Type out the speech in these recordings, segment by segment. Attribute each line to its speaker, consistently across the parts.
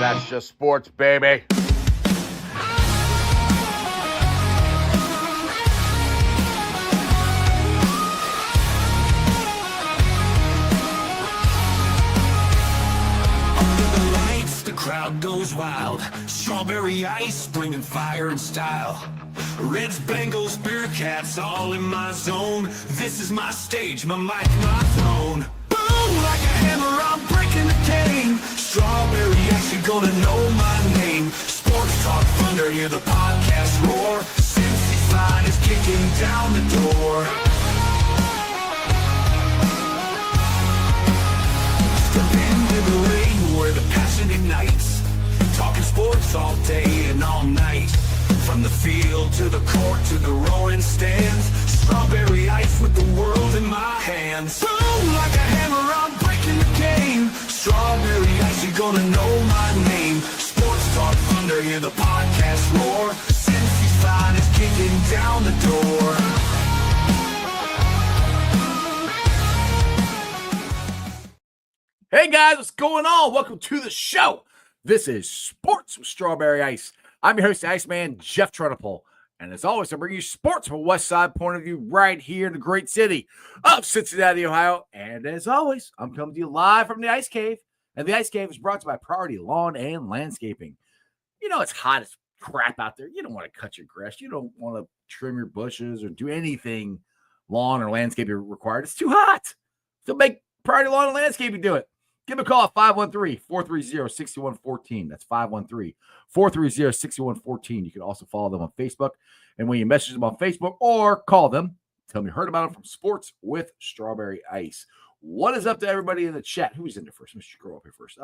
Speaker 1: That's just sports, baby.
Speaker 2: Crowd goes wild, strawberry ice bringing fire and style. Reds, Bengals, Bearcats, all in my zone. This is my stage, my mic, my throne. Boom, like a hammer, I'm breaking the game. Strawberry ice, you're gonna know my name. Sports Talk Thunder, hear the podcast roar. Cincy's line is kicking down the door. Step into the lane where the passion ignites. Talking sports all day and all night. From the field to the court to the roaring stands. Strawberry ice with the world in my hands. Boom, like a hammer, I'm breaking the game. Strawberry ice, you're gonna know my name. Sports Talk Thunder, hear the podcast roar. Cincy's line is kicking down the door.
Speaker 3: Hey guys, what's going on? Welcome to the show. This is Sports with Strawberry Ice. I'm your host, the Iceman, Jeff Trunapole. And as always, I bring you sports from a West Side point of view right here in the great city of Cincinnati, Ohio. And as always, I'm coming to you live from the Ice Cave. And the Ice Cave is brought to you by Priority Lawn and Landscaping. You know, it's hot as crap out there. You don't want to cut your grass. You don't want to trim your bushes or do anything lawn or landscaping required. It's too hot. So make Priority Lawn and Landscaping do it. Give me a call at 513-430-6114. That's 513-430-6114. You can also follow them on Facebook. And when you message them on Facebook or call them, tell them you heard about them from Sports with Strawberry Ice. What is up to everybody in the chat? Who's in there first? Let me scroll up here first.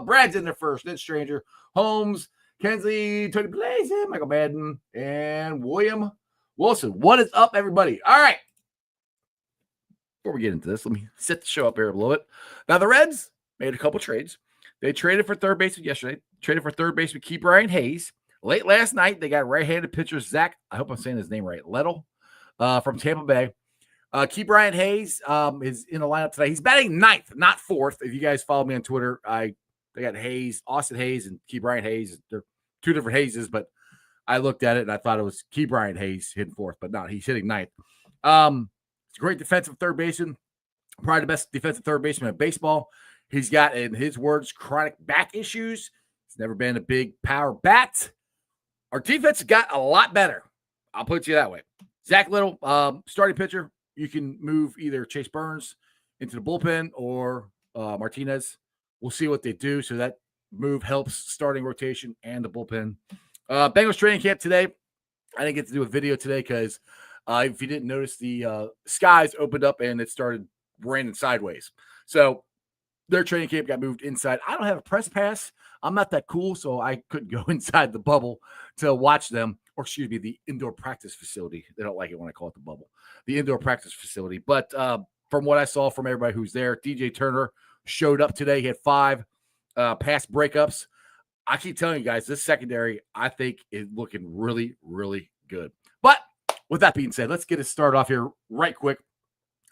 Speaker 3: Brad's in there first. Then Stranger, Holmes, Kensley, Tony Blazin, Michael Madden, and William Wilson. What is up, everybody? All right. Before we get into this, let me set the show up here a little bit. Now, the Reds made a couple trades. They traded for third baseman yesterday. Traded for third baseman Key Brian Hayes. Late last night, they got right-handed pitcher Zach, I hope I'm saying his name right, Lettle from Tampa Bay. Key Brian Hayes is in the lineup today. He's batting ninth, not fourth. If you guys follow me on Twitter, they got Hayes, Austin Hayes, and Key Brian Hayes. They're two different Hayeses, but I looked at it and I thought it was Key Brian Hayes hitting fourth, but not. He's hitting ninth. He's a great defensive third baseman, probably the best defensive third baseman in baseball. He's got, in his words, chronic back issues. He's never been a big power bat. Our defense has got a lot better. I'll put it to you that way. Zach Little, starting pitcher. You can move either Chase Burns into the bullpen or Martinez. We'll see what they do. So that move helps starting rotation and the bullpen. Bengals training camp today. I didn't get to do a video today because if you didn't notice, the skies opened up and it started raining sideways. So their training camp got moved inside. I don't have a press pass. I'm not that cool, so I couldn't go inside the bubble to watch them, or excuse me, the indoor practice facility. They don't like it when I call it the bubble. The indoor practice facility. But from what I saw from everybody who's there, DJ Turner showed up today. He had 5 pass breakups. I keep telling you guys, this secondary, I think, is looking really, really good. But with that being said, let's get it started off here right quick.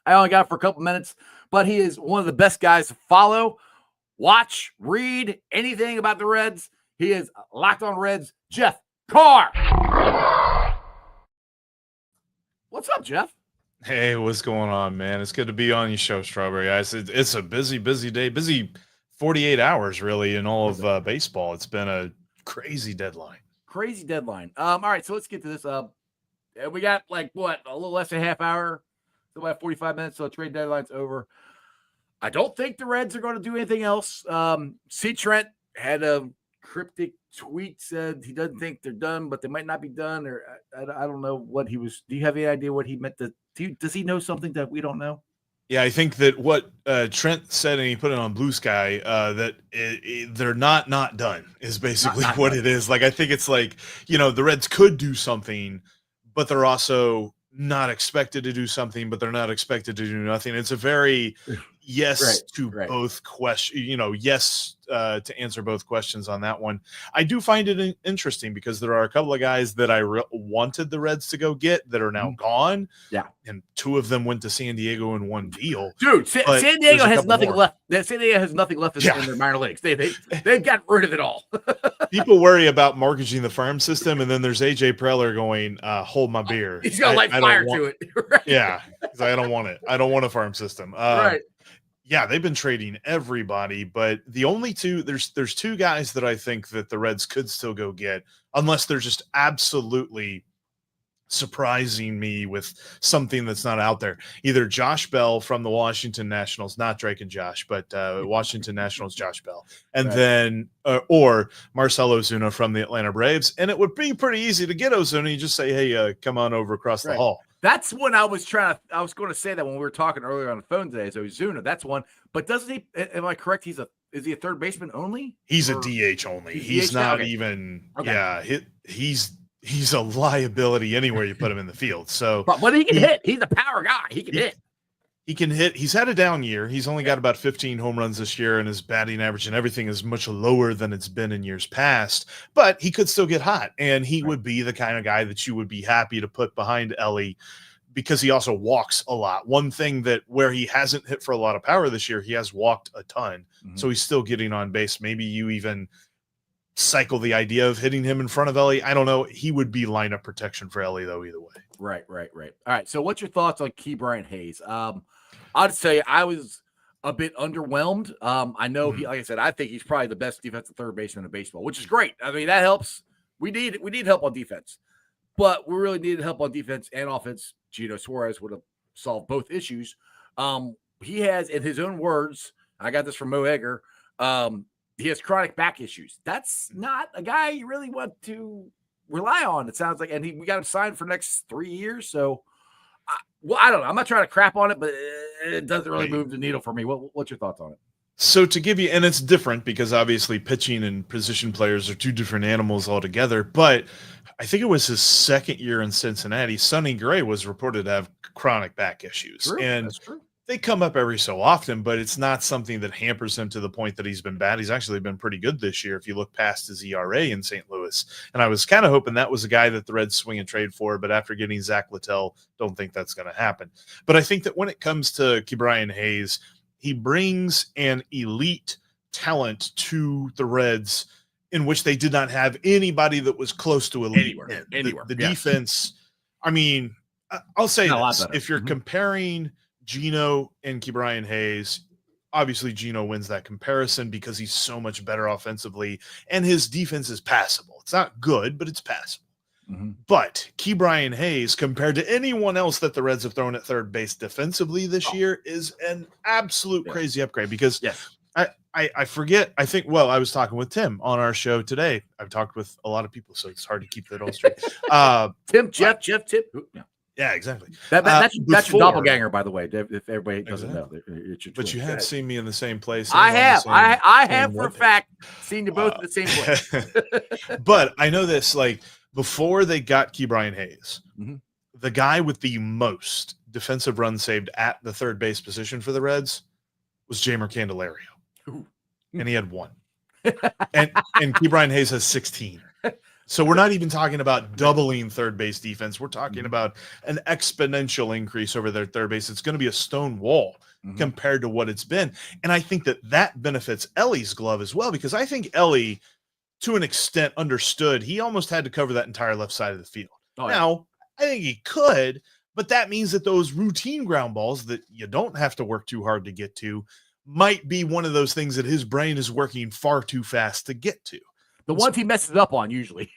Speaker 3: I only got it for a couple minutes, but he is one of the best guys to follow, watch, read anything about the Reds. He is Locked On Reds, Jeff Carr. What's up, Jeff?
Speaker 4: Hey, what's going on, man? It's good to be on your show, Strawberry Ice. It's a busy day, busy 48 hours, really, in all of baseball. It's been a crazy deadline.
Speaker 3: All right, so let's get to this. We got, a little less than a half hour, so about 45 minutes, so trade deadline's over. I don't think the Reds are going to do anything else. C. Trent had a cryptic tweet, said he doesn't think they're done, but they might not be done, or I don't know what he was. Do you have any idea what he meant? Does he know something that we don't know?
Speaker 4: Yeah, I think that what Trent said, and he put it on Blue Sky, that they're not done is basically not what done. It is. I think it's the Reds could do something, but they're also not expected to do something, but they're not expected to do nothing. It's a very yes to both questions. Yes to answer both questions on that one. I do find it interesting because there are a couple of guys that I wanted the Reds to go get that are now gone.
Speaker 3: Yeah,
Speaker 4: and two of them went to San Diego in one deal.
Speaker 3: Dude, San Diego has nothing left. San Diego has nothing left in their minor leagues. They've got rid of it all.
Speaker 4: People worry about mortgaging the farm system, and then there's AJ Preller going, "Hold my beer."
Speaker 3: He's gonna light fire to it. Right.
Speaker 4: Yeah, because I don't want it. I don't want a farm system.
Speaker 3: Right.
Speaker 4: Yeah, they've been trading everybody, but the only two there's two guys that I think that the Reds could still go get, unless they're just absolutely surprising me with something that's not out there. Either Josh Bell from the Washington Nationals, not Drake and Josh, but Washington Nationals Josh Bell, and then or Marcell Ozuna from the Atlanta Braves. And it would be pretty easy to get Ozuna. You just say, hey, come on over across the hall.
Speaker 3: That's when I was going to say that when we were talking earlier on the phone today. So Ozuna, that's one. But doesn't he? Am I correct? Is he a third baseman only?
Speaker 4: He's a DH only. He's not even. Okay. Yeah, he's a liability anywhere you put him in the field. So,
Speaker 3: but he can hit. He's a power guy. He can hit.
Speaker 4: He can hit. He's had a down year. He's only got about 15 home runs this year, and his batting average and everything is much lower than it's been in years past. But he could still get hot, and he would be the kind of guy that you would be happy to put behind Ellie, because he also walks a lot. One thing that where he hasn't hit for a lot of power this year, he has walked a ton. So he's still getting on base. Maybe you even cycle the idea of hitting him in front of Ellie. I don't know. He would be lineup protection for Ellie, though, either way.
Speaker 3: Right. All right. So what's your thoughts on Ke'Bryan Hayes? I'll just tell you, I was a bit underwhelmed. I know like I said, I think he's probably the best defensive third baseman in baseball, which is great. I mean, that helps. We need help on defense, but we really needed help on defense and offense. Gino Suarez would have solved both issues. He has, in his own words, I got this from Mo Egger, he has chronic back issues. That's not a guy you really want to rely on, it sounds like. And we got him signed for the next 3 years. So, I don't know. I'm not trying to crap on it, but it doesn't really move the needle for me. What's your thoughts on it?
Speaker 4: So to give you, and it's different because obviously pitching and position players are two different animals altogether, but I think it was his second year in Cincinnati. Sonny Gray was reported to have chronic back issues. That's true. They come up every so often, but it's not something that hampers him to the point that he's been bad. He's actually been pretty good this year if you look past his ERA in St. Louis. And I was kind of hoping that was a guy that the Reds swing and trade for, but after getting Zach Littell, don't think that's going to happen. But I think that when it comes to Ke'Bryan Hayes, he brings an elite talent to the Reds in which they did not have anybody that was close to elite.
Speaker 3: Anywhere.
Speaker 4: The defense, I mean, I'll say this. If you're comparing Gino and Ke'Bryan Hayes, obviously Gino wins that comparison because he's so much better offensively, and his defense is passable. It's not good, but it's passable. But Ke'Bryan Hayes, compared to anyone else that the Reds have thrown at third base defensively this year, is an absolute crazy upgrade because I forget. I think, I was talking with Tim on our show today. I've talked with a lot of people, so it's hard to keep that all straight.
Speaker 3: Tim. Yeah,
Speaker 4: exactly.
Speaker 3: That's your doppelganger, by the way. If everybody doesn't know,
Speaker 4: but you have seen me in the same place.
Speaker 3: I have for a fact seen you both in the same place.
Speaker 4: But I know this. Like before they got Ke'Bryan Hayes, the guy with the most defensive runs saved at the third base position for the Reds was Jeimer Candelario, and he had 1. and Ke'Bryan Hayes has 16. So we're not even talking about doubling third base defense. We're talking about an exponential increase over their third base. It's going to be a stone wall compared to what it's been. And I think that benefits Ellie's glove as well, because I think Ellie, to an extent, understood he almost had to cover that entire left side of the field. Now, I think he could, but that means that those routine ground balls that you don't have to work too hard to get to might be one of those things that his brain is working far too fast to get to.
Speaker 3: The ones he messes up on usually.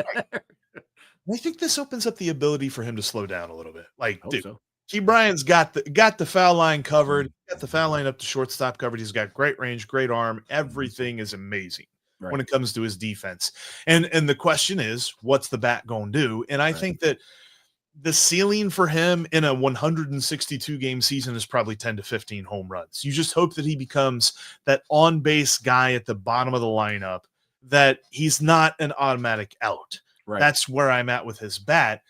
Speaker 4: I think this opens up the ability for him to slow down a little bit. Like, dude, Ke'Bryan's got the foul line covered, got the foul line up to shortstop covered. He's got great range, great arm. Everything is amazing when it comes to his defense. And the question is, what's the bat going to do? And I think that the ceiling for him in a 162 game season is probably 10 to 15 home runs. You just hope that he becomes that on base guy at the bottom of the lineup, that he's not an automatic out. That's where I'm at with his bat.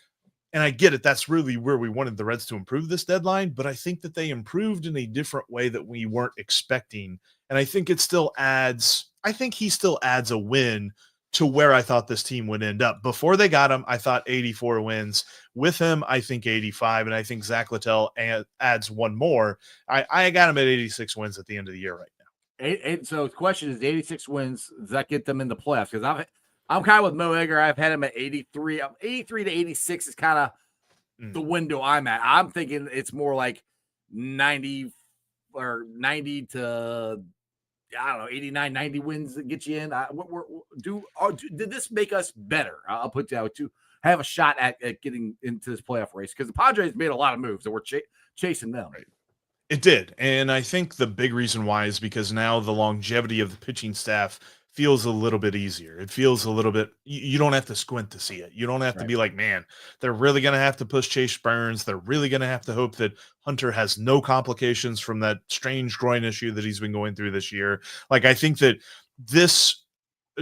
Speaker 4: And I get it. That's really where we wanted the Reds to improve this deadline, but I think that they improved in a different way that we weren't expecting. And I think he still adds a win to where I thought this team would end up. Before they got him, I thought 84 wins. With him, I think 85, and I think Zach Littell adds one more. I got him at 86 wins at the end of the year right now.
Speaker 3: So the question is, 86 wins, does that get them in the playoffs? Because I'm kind of with Mo Egger. I've had him at 83. 83 to 86 is kind of the window I'm at. I'm thinking it's more like 90 or 90 to, I don't know, 89, 90 wins that get you in. Did this make us better? I'll put that to have a shot at getting into this playoff race, because the Padres made a lot of moves that we're chasing them.
Speaker 4: Right. It did. And I think the big reason why is because now the longevity of the pitching staff feels a little bit easier. It feels a little bit, you don't have to squint to see it. You don't have to be like, man, they're really going to have to push Chase Burns. They're really going to have to hope that Hunter has no complications from that strange groin issue that he's been going through this year. Like, I think that this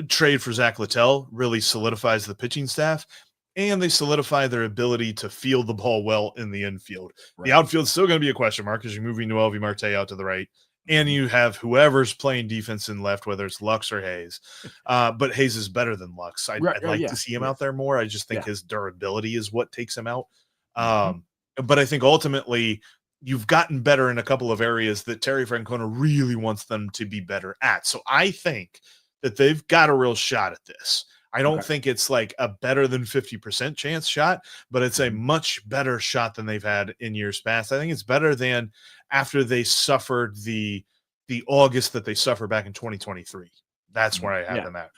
Speaker 4: trade for Zach Littell really solidifies the pitching staff, and they solidify their ability to field the ball well in the infield. Right. The outfield's still going to be a question mark because you're moving Noelvi Marte out to the right, and you have whoever's playing defense in left, whether it's Lux or Hayes. But Hayes is better than Lux. I'd like to see him out there more. I just think his durability is what takes him out. But I think ultimately you've gotten better in a couple of areas that Terry Francona really wants them to be better at. So I think that they've got a real shot at this. I don't think it's like a better than 50% chance shot, but it's a much better shot than they've had in years past. I think it's better than after they suffered the August that they suffered back in 2023. That's where I have them at.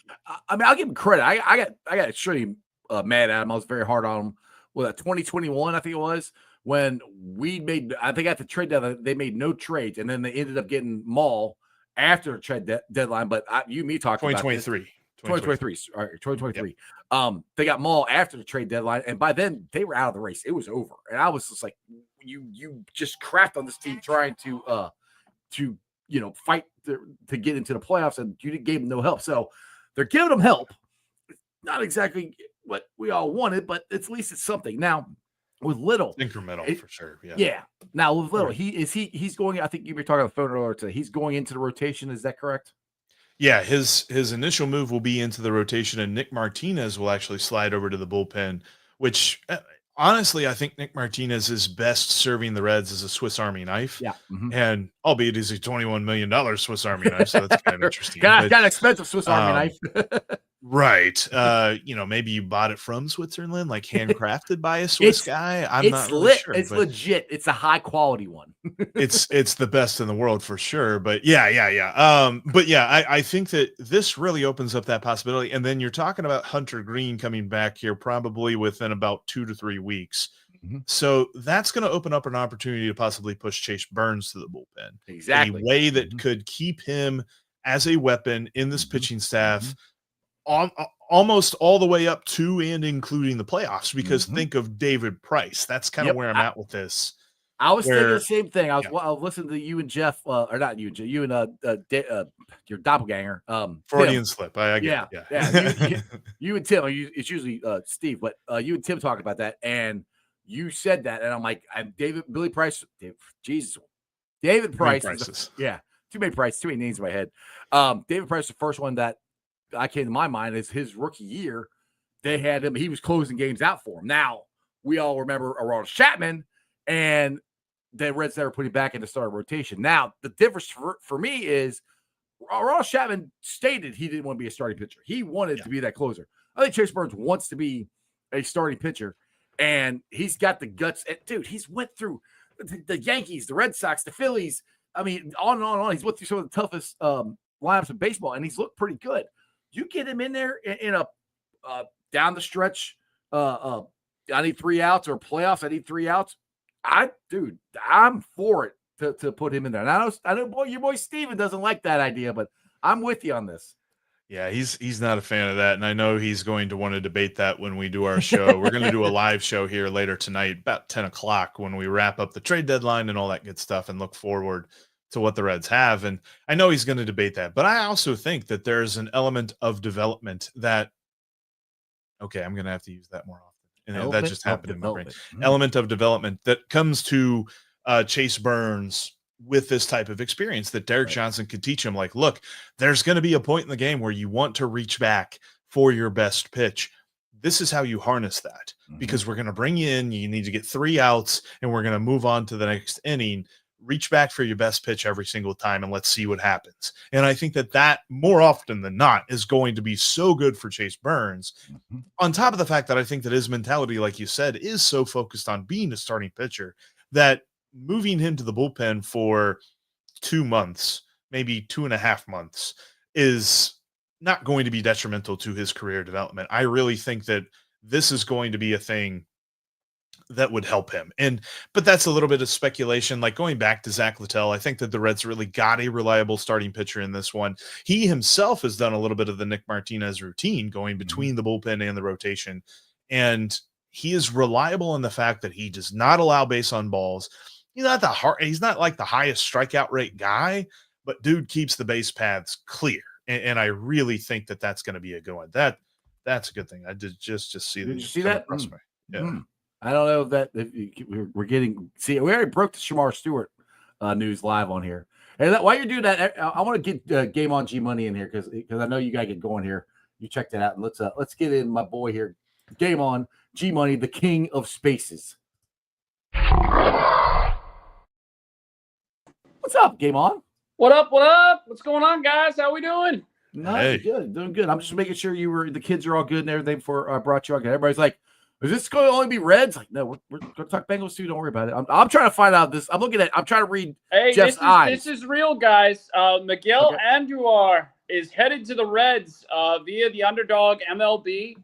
Speaker 3: I mean, I'll give him credit. I got extremely mad at him. I was very hard on him. Well, 2021, I think it was, when we made, I think at the trade deadline, they made no trades, and then they ended up getting Maul after the trade deadline. But you and me talking about
Speaker 4: 2023.
Speaker 3: 2023. All right, 2023. Yep. They got Maul after the trade deadline, and by then they were out of the race. It was over. And I was just like, you just crapped on this team trying to fight to get into the playoffs, and you gave them no help. So they're giving them help. Not exactly what we all wanted, but at least it's something. Now with Little,
Speaker 4: incremental for sure.
Speaker 3: Yeah. Now with Little, he's going. I think you were talking on the phone earlier today. He's going into the rotation. Is that correct?
Speaker 4: Yeah, his initial move will be into the rotation, and Nick Martinez will actually slide over to the bullpen, which honestly, I think Nick Martinez is best serving the Reds as a Swiss Army knife.
Speaker 3: Yeah.
Speaker 4: And albeit he's a $21 million Swiss Army knife, so that's kind of interesting.
Speaker 3: Got an expensive Swiss Army knife.
Speaker 4: Right. Maybe you bought it from Switzerland, like handcrafted by a Swiss guy. I'm not
Speaker 3: really
Speaker 4: sure.
Speaker 3: It's legit. It's a high quality one.
Speaker 4: it's the best in the world for sure. But I think that this really opens up that possibility. And then you're talking about Hunter Green coming back here probably within about 2 to 3 weeks. So that's going to open up an opportunity to possibly push Chase Burns to the bullpen.
Speaker 3: Exactly.
Speaker 4: A way that could keep him as a weapon in this pitching staff on almost all the way up to and including the playoffs, because think of David Price. That's kind of where I'm at with this.
Speaker 3: I was thinking the same thing. I was listening to you and Jeff, or not you, you and your doppelganger.
Speaker 4: Freudian slip. I get it.
Speaker 3: Yeah. You and Tim, it's usually Steve, but you and Tim talked about that, and you said that, and I'm like, David Price. David Price. Too many Price, too many names in my head. David Price, the first one that I came to my mind is his rookie year. They had him. He was closing games out for him. Now we all remember Aroldis Chapman, and the Reds never put him back in the starting rotation. Now the difference for me is Aroldis Chapman stated he didn't want to be a starting pitcher. He wanted to be that closer. I think Chase Burns wants to be a starting pitcher, and he's got the guts. And, dude, he's went through the Yankees, the Red Sox, the Phillies. I mean, on and on and on. He's went through some of the toughest lineups in baseball, and he's looked pretty good. You get him in there in a down the stretch, I need 3 outs, or playoffs, I need 3 outs. I'm for it to put him in there. And I know your boy Steven doesn't like that idea, but I'm with you on this.
Speaker 4: Yeah, he's not a fan of that, and I know he's going to want to debate that when we do our show. We're going to do a live show here later tonight, about 10 o'clock, when we wrap up the trade deadline and all that good stuff and look forward to what the Reds have. And I know he's going to debate that, but I also think that there's an element of development that, okay, I'm going to have to use that more often. And that just happened in my brain.
Speaker 3: Development.
Speaker 4: Element of development that comes to Chase Burns with this type of experience that Derek Johnson could teach him. Like, look, there's going to be a point in the game where you want to reach back for your best pitch. This is how you harness that, because we're going to bring you in. You need to get 3 outs, and we're going to move on to the next inning. Reach back for your best pitch every single time, and let's see what happens. And I think that more often than not is going to be so good for Chase Burns. On top of the fact that I think that his mentality, like you said, is so focused on being a starting pitcher that moving him to the bullpen for 2 months, maybe 2.5 months, is not going to be detrimental to his career development. I really think that this is going to be a thing that would help him. But that's a little bit of speculation. Like going back to Zach Littell, I think that the Reds really got a reliable starting pitcher in this one. He himself has done a little bit of the Nick Martinez routine going between the bullpen and the rotation. And he is reliable in the fact that he does not allow base on balls. He's not like the highest strikeout rate guy, but dude keeps the base paths clear. And I really think that that's going to be a good one. That's a good thing. I did just see that.
Speaker 3: Did you see that?
Speaker 4: Yeah.
Speaker 3: I don't know if we're getting. See, we already broke the Shamar Stewart news live on here. And while you're doing that, I want to get Game On G Money in here because I know you got to get going here. You checked it out, and let's get in my boy here, Game On G Money, the king of spaces. What's up, Game On?
Speaker 5: What up? What up? What's going on, guys? How we doing?
Speaker 3: No, good, doing good. I'm just making sure the kids are all good and everything before I brought you on. Everybody's like, is this going to only be Reds? Like, no, we're going to talk Bengals too. Don't worry about it. I'm trying to find out this. I'm trying to read Jeff's eyes.
Speaker 5: This is real, guys. Miguel Andujar is headed to the Reds via the Underdog MLB,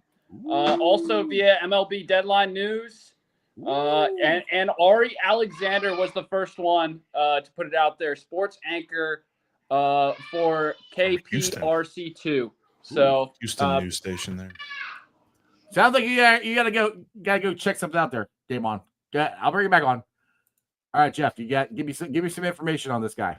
Speaker 5: also via MLB Deadline News. And Ari Alexander was the first one to put it out there. Sports anchor for KPRC2. So
Speaker 4: Houston news station there.
Speaker 3: Sounds like you gotta go check something out there. Game On. I'll bring you back on. All right, Jeff. Give me some information on this guy.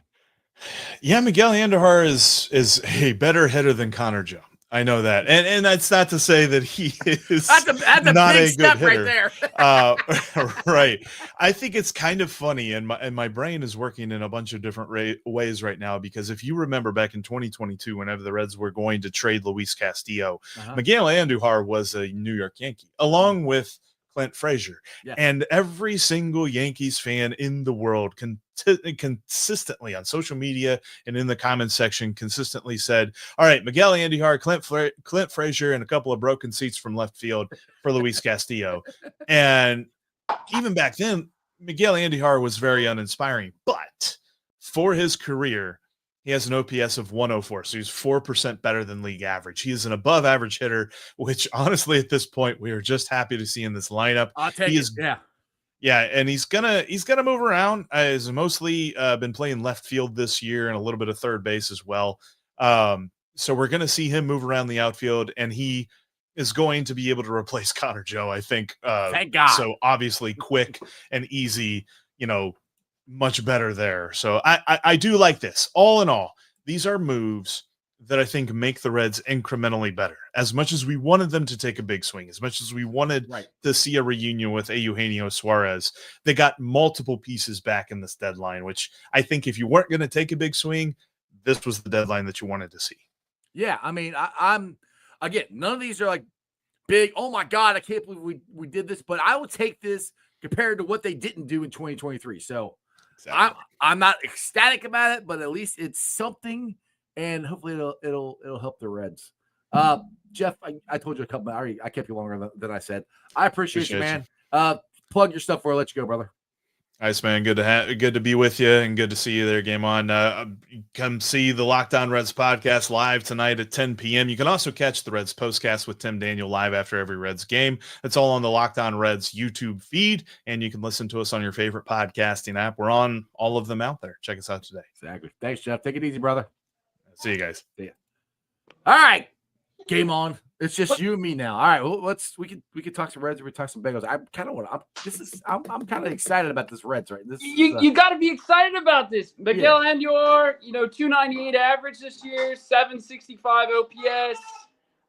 Speaker 4: Yeah, Miguel Andujar is a better hitter than Connor Joe. I know that, and that's not to say that he is
Speaker 3: that's a
Speaker 4: not
Speaker 3: big
Speaker 4: a
Speaker 3: step
Speaker 4: good hitter.
Speaker 3: Right there.
Speaker 4: Right. I think it's kind of funny, and my brain is working in a bunch of different ways right now, because if you remember back in 2022, whenever the Reds were going to trade Luis Castillo, Miguel Andujar was a New York Yankee, along with Clint Frazier. Yes. And every single Yankees fan in the world consistently on social media and in the comments section consistently said, all right, Miguel Andujar, Clint Frazier, and a couple of broken seats from left field for Luis Castillo. And even back then, Miguel Andujar was very uninspiring. But for his career, he has an OPS of 104, so he's 4% better than league average. He is an above-average hitter, which honestly, at this point, we are just happy to see in this lineup.
Speaker 3: I'll take it.
Speaker 4: Yeah, and he's gonna move around. He's mostly been playing left field this year and a little bit of third base as well. So we're gonna see him move around the outfield, and he is going to be able to replace Connor Joe, I think.
Speaker 3: Thank God.
Speaker 4: So obviously, quick and easy, much better there. So I do like this. All in all, these are moves that I think make the Reds incrementally better. As much as we wanted them to take a big swing, as much as we wanted to see a reunion with Eugenio Suarez, they got multiple pieces back in this deadline, which I think if you weren't going to take a big swing, this was the deadline that you wanted to see.
Speaker 3: Yeah, I mean, I'm again, none of these are like big, oh my God, I can't believe we did this, but I will take this compared to what they didn't do in 2023. So exactly. I'm not ecstatic about it, but at least it's something, and hopefully it'll help the Reds. Jeff, I told you I kept you longer than I said. I appreciate you, man. Plug your stuff before I let you go, brother.
Speaker 4: Nice, man. Good to be with you, and good to see you there. Game On. Come see the Locked On Reds podcast live tonight at 10 p.m. You can also catch the Reds postcast with Tim Daniel live after every Reds game. It's all on the Locked On Reds YouTube feed, and you can listen to us on your favorite podcasting app. We're on all of them out there. Check us out today.
Speaker 3: Exactly. Thanks, Jeff. Take it easy, brother.
Speaker 4: See you guys.
Speaker 3: See ya. All right. Game On. It's just you and me now. All right, well, we could talk some Reds or we talk some Bengals. I'm kind of excited about this Reds, right?
Speaker 5: You got to be excited about this. Miguel Andujar, 298 average this year, 765 OPS.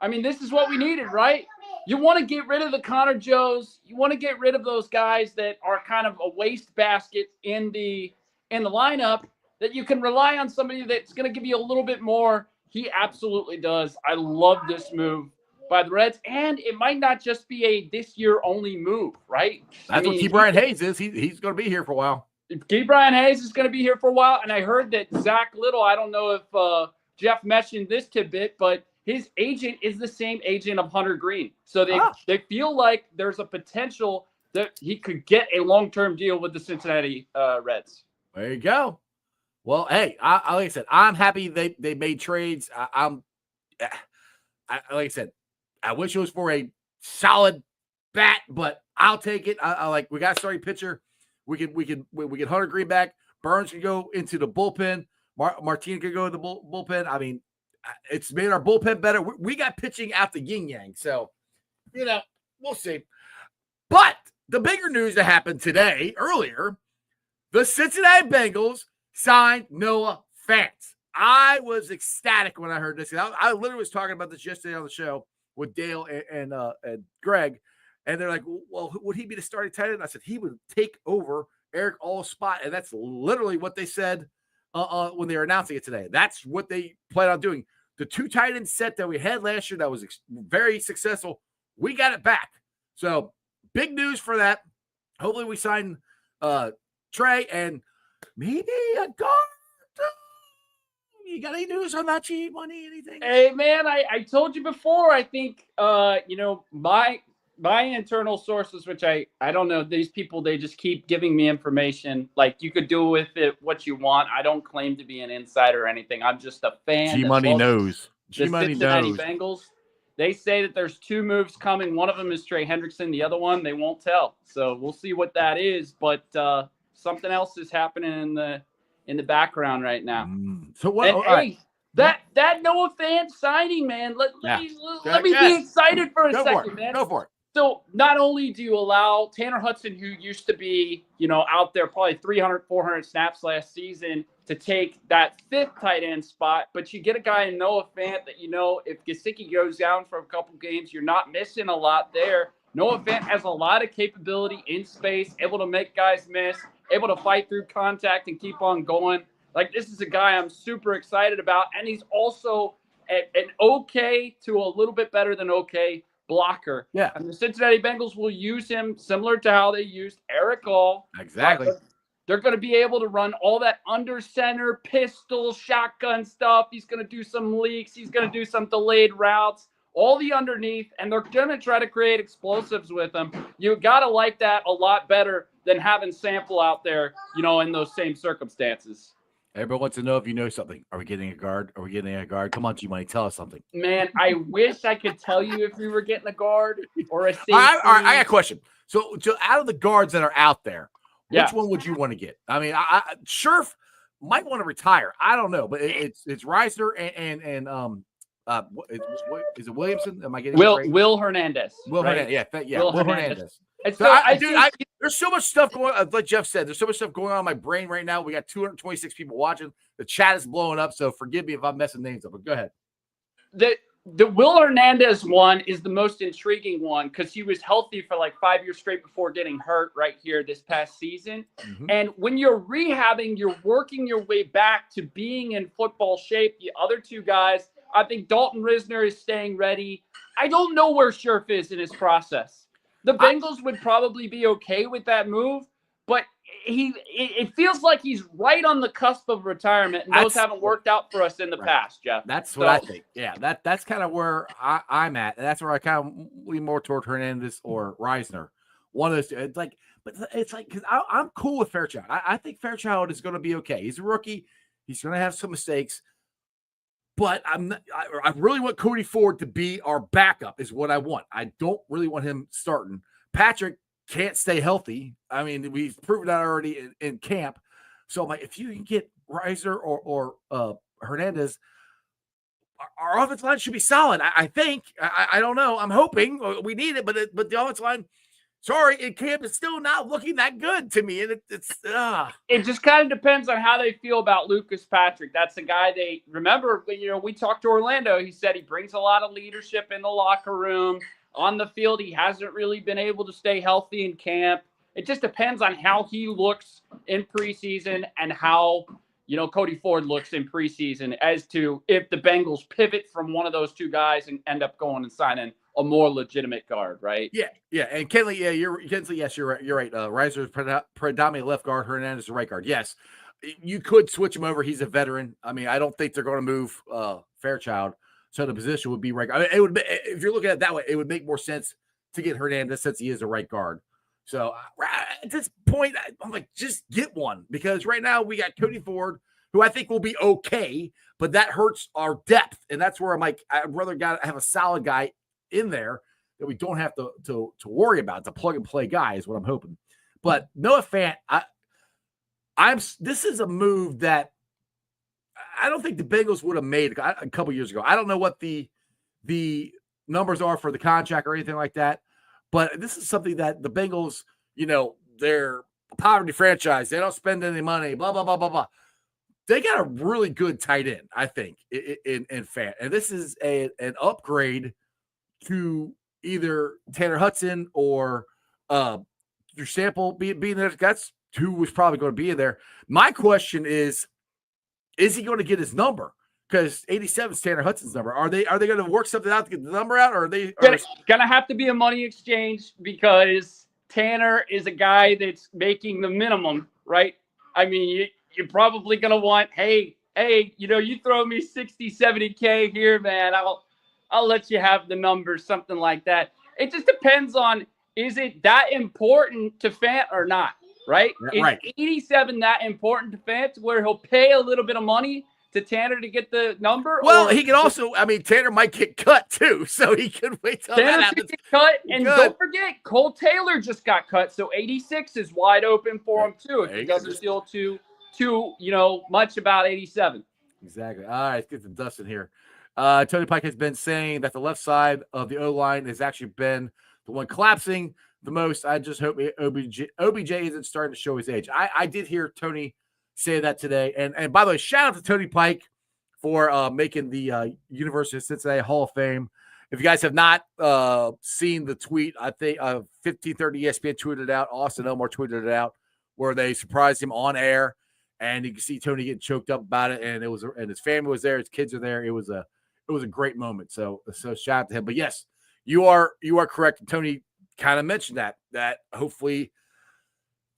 Speaker 5: I mean, this is what we needed, right? you want to get rid of the Connor Joes. You want to get rid of those guys that are kind of a wastebasket in the lineup that you can rely on somebody that's going to give you a little bit more. He absolutely does. I love this move by the Reds, and it might not just be a this year only move, right?
Speaker 3: That's what Ke'Bryan Hayes is. He's going to be here for a while.
Speaker 5: Ke'Bryan Hayes is going to be here for a while, and I heard that Zach Little, I don't know if Jeff mentioned this tidbit, but his agent is the same agent of Hunter Green. So they feel like there's a potential that he could get a long-term deal with the Cincinnati Reds.
Speaker 3: There you go. Well, hey, like I said, I'm happy they made trades. Like I said, I wish it was for a solid bat, but I'll take it. I like we got a starting pitcher. We can Hunter Green back. Burns can go into the bullpen. Martin can go to the bullpen. I mean, it's made our bullpen better. We got pitching out the yin yang, so we'll see. But the bigger news that happened today, earlier, the Cincinnati Bengals signed Noah Fant. I was ecstatic when I heard this. I literally was talking about this yesterday on the show with Dale and Greg, and they're like, well, would he be the starting tight end? I said, he would take over Eric All's spot, and that's literally what they said when they were announcing it today. That's what they plan on doing. The 2 tight end set that we had last year that was very successful, we got it back. So big news for that. Hopefully we sign Trey and maybe a guard. You got any news on that, G Money? Anything?
Speaker 5: Hey man, I told you before. I think my internal sources, which I don't know, these people, they just keep giving me information. Like, you could do with it what you want. I don't claim to be an insider or anything. I'm just a fan.
Speaker 3: G Money knows. G Money knows.
Speaker 5: Bengals. They say that there's 2 moves coming. One of them is Trey Hendrickson. The other one, they won't tell. So we'll see what that is. But something else is happening in the background right now.
Speaker 3: So what?
Speaker 5: And, hey, that Noah Fant signing, man. Let me be excited for a second, man.
Speaker 3: Go for it.
Speaker 5: So not only do you allow Tanner Hudson, who used to be, out there probably 300, 400 snaps last season, to take that 5th tight end spot, but you get a guy in Noah Fant that, if Gesicki goes down for a couple games, you're not missing a lot there. Noah Fant has a lot of capability in space, able to make guys miss, able to fight through contact and keep on going. Like, this is a guy I'm super excited about, and he's also an okay to a little bit better than okay blocker.
Speaker 3: Yeah.
Speaker 5: And the Cincinnati Bengals will use him similar to how they used Eric All.
Speaker 3: Exactly.
Speaker 5: They're going to be able to run all that under center, pistol, shotgun stuff. He's going to do some leaks. He's going to do some delayed routes, all the underneath, and they're going to try to create explosives with him. You got to like that a lot better than having Sample out there, in those same circumstances.
Speaker 3: Everyone wants to know if you know something. Are we getting a guard? Come on, G-Money, tell us something.
Speaker 5: Man, I wish I could tell you if we were getting a guard or a safety.
Speaker 3: All right, I got a question. So out of the guards that are out there, which one would you want to get? I mean, Scherf might want to retire. I don't know, but it's Reisner and is it Williamson? Am I getting
Speaker 5: Will Hernandez?
Speaker 3: Will Hernandez, Will Hernandez.
Speaker 5: So
Speaker 3: there's so much stuff going on. Like Jeff said, there's so much stuff going on in my brain right now. We got 226 people watching. The chat is blowing up, so forgive me if I'm messing names up. But go ahead.
Speaker 5: The Will Hernandez one is the most intriguing one because he was healthy for like 5 years straight before getting hurt right here this past season. Mm-hmm. And when you're rehabbing, you're working your way back to being in football shape. The other 2 guys, I think Dalton Risner is staying ready. I don't know where Scherf is in his process. The Bengals would probably be okay with that move, but it feels like he's right on the cusp of retirement, and those haven't worked out for us in the past, Jeff.
Speaker 3: That's what I think. Yeah, that's kind of where I'm at, and that's where I kind of lean more toward Hernandez or Reisner. One of those two. It's like because I'm cool with Fairchild. I think Fairchild is going to be okay. He's a rookie. He's going to have some mistakes. But I really want Cody Ford to be our backup is what I want. I don't really want him starting. Patrick can't stay healthy. I mean, we've proven that already in camp. So I'm like, if you can get Reiser or Hernandez, our offensive line should be solid. I think. I don't know. I'm hoping we need it, but the offensive line, sorry, in camp is still not looking that good to me. And
Speaker 5: it just kind of depends on how they feel about Lucas Patrick. That's the guy they remember. We talked to Orlando. He said he brings a lot of leadership in the locker room. On the field, he hasn't really been able to stay healthy in camp. It just depends on how he looks in preseason and how, Cody Ford looks in preseason as to if the Bengals pivot from one of those two guys and end up going and signing a more legitimate guard, right?
Speaker 3: Yeah. And Kenley, Kenley, yes, you're right. You're right. Reiser is predominantly left guard. Hernandez is right guard. Yes, you could switch him over. He's a veteran. I mean, I don't think they're going to move Fairchild, so the position would be right guard. I mean, it would be, if you're looking at it that way, it would make more sense to get Hernandez since he is a right guard. So at this point, I'm like, just get one, because right now we got Cody Ford, who I think will be okay, but that hurts our depth, and that's where I'm like, I'd rather have a solid guy in there that we don't have to worry about. It's a plug and play guy is what I'm hoping. But Noah Fant, this is a move that I don't think the Bengals would have made a couple years ago. I don't know what the numbers are for the contract or anything like that, but this is something that the Bengals, they're a poverty franchise. They don't spend any money, blah, blah, blah, blah, blah. They got a really good tight end, I think, in Fant. And this is an upgrade to either Tanner Hudson or your sample being there. That's who was probably going to be in there. My question is he going to get his number? Because 87 is Tanner Hudson's number. Are they going to work something out to get the number out, or are they
Speaker 5: gonna have to be a money exchange, because Tanner is a guy that's making the minimum, right? I mean, you're probably gonna want, hey, you throw me 60, 70K here, man. I'll let you have the number, something like that. It just depends on, is it that important to Fant or not, right?
Speaker 3: Right.
Speaker 5: Is 87 that important to Fant where he'll pay a little bit of money to Tanner to get the number?
Speaker 3: Well, he can also, Tanner might get cut too, so he could wait till
Speaker 5: Tanner
Speaker 3: that happens.
Speaker 5: get cut, and don't forget, Cole Taylor just got cut, so 86 is wide open for him too, if he doesn't feel too much about 87.
Speaker 3: Exactly. All right, let's get to Dustin here. Tony Pike has been saying that the left side of the O-line has actually been the one collapsing the most. I just hope OBJ isn't starting to show his age. I did hear Tony say that today. And by the way, shout out to Tony Pike for making the University of Cincinnati Hall of Fame. If you guys have not seen the tweet, I think 1530 ESPN tweeted it out. Austin Elmore tweeted it out, where they surprised him on air, and you can see Tony getting choked up about it. And and his family was there, his kids are there. It was a great moment. So shout out to him. But yes, you are correct. Tony kind of mentioned that hopefully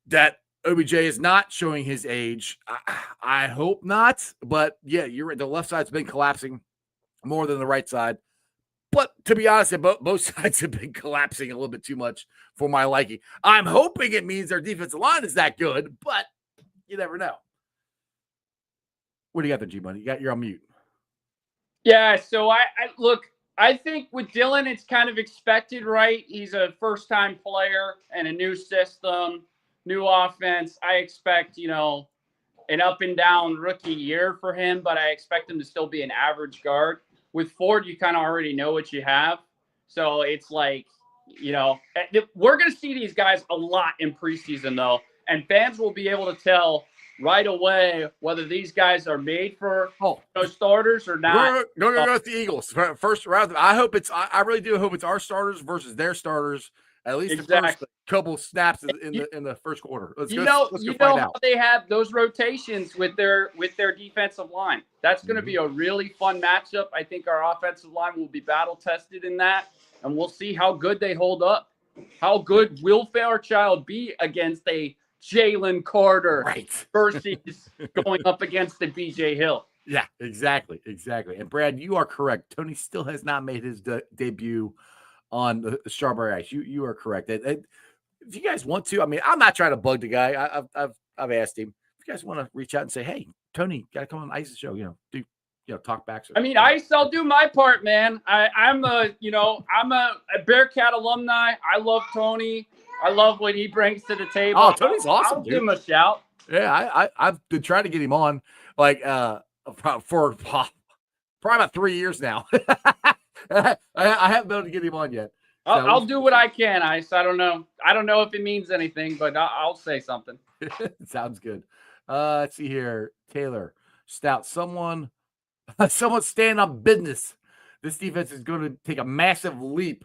Speaker 3: that OBJ is not showing his age. I hope not, but yeah, you're right. The left side's been collapsing more than the right side. But to be honest, both sides have been collapsing a little bit too much for my liking. I'm hoping it means our defensive line is that good, but you never know. What do you got there, G-Money? You're on mute.
Speaker 5: Yeah, so I think with Dylan, it's kind of expected, right? He's a first-time player and a new system, new offense. I expect, an up-and-down rookie year for him, but I expect him to still be an average guard. With Ford, you kind of already know what you have. So it's like, we're going to see these guys a lot in preseason, though, and fans will be able to tell right away whether these guys are made for starters or not.
Speaker 3: Go with the Eagles first. Rather, I really do hope it's our starters versus their starters. At least the first couple snaps in the first quarter. Let's go find out.
Speaker 5: How they have those rotations with their defensive line. That's going to be a really fun matchup. I think our offensive line will be battle tested in that, and we'll see how good they hold up. How good will Fairchild be against a Jalen Carter versus going up against the BJ Hill?
Speaker 3: Yeah, exactly. And Brad, you are correct. Tony still has not made his debut on the Strawberry Ice. You are correct. And if you guys want to, I'm not trying to bug the guy. I've asked him. If you guys want to reach out and say, hey, Tony, gotta come on Ice's show, talk back.
Speaker 5: Ice, I'll do my part, man. I'm a Bearcat alumni. I love Tony. I love what he brings to the table.
Speaker 3: Oh, Tony's awesome.
Speaker 5: I'll give him a shout.
Speaker 3: Yeah, I've been trying to get him on for probably about 3 years now. I haven't been able to get him on yet. So
Speaker 5: I'll do what I can, Ice. I don't know if it means anything, but I'll say something.
Speaker 3: Sounds good. Let's see here. Taylor Stout. Someone stand on business. This defense is going to take a massive leap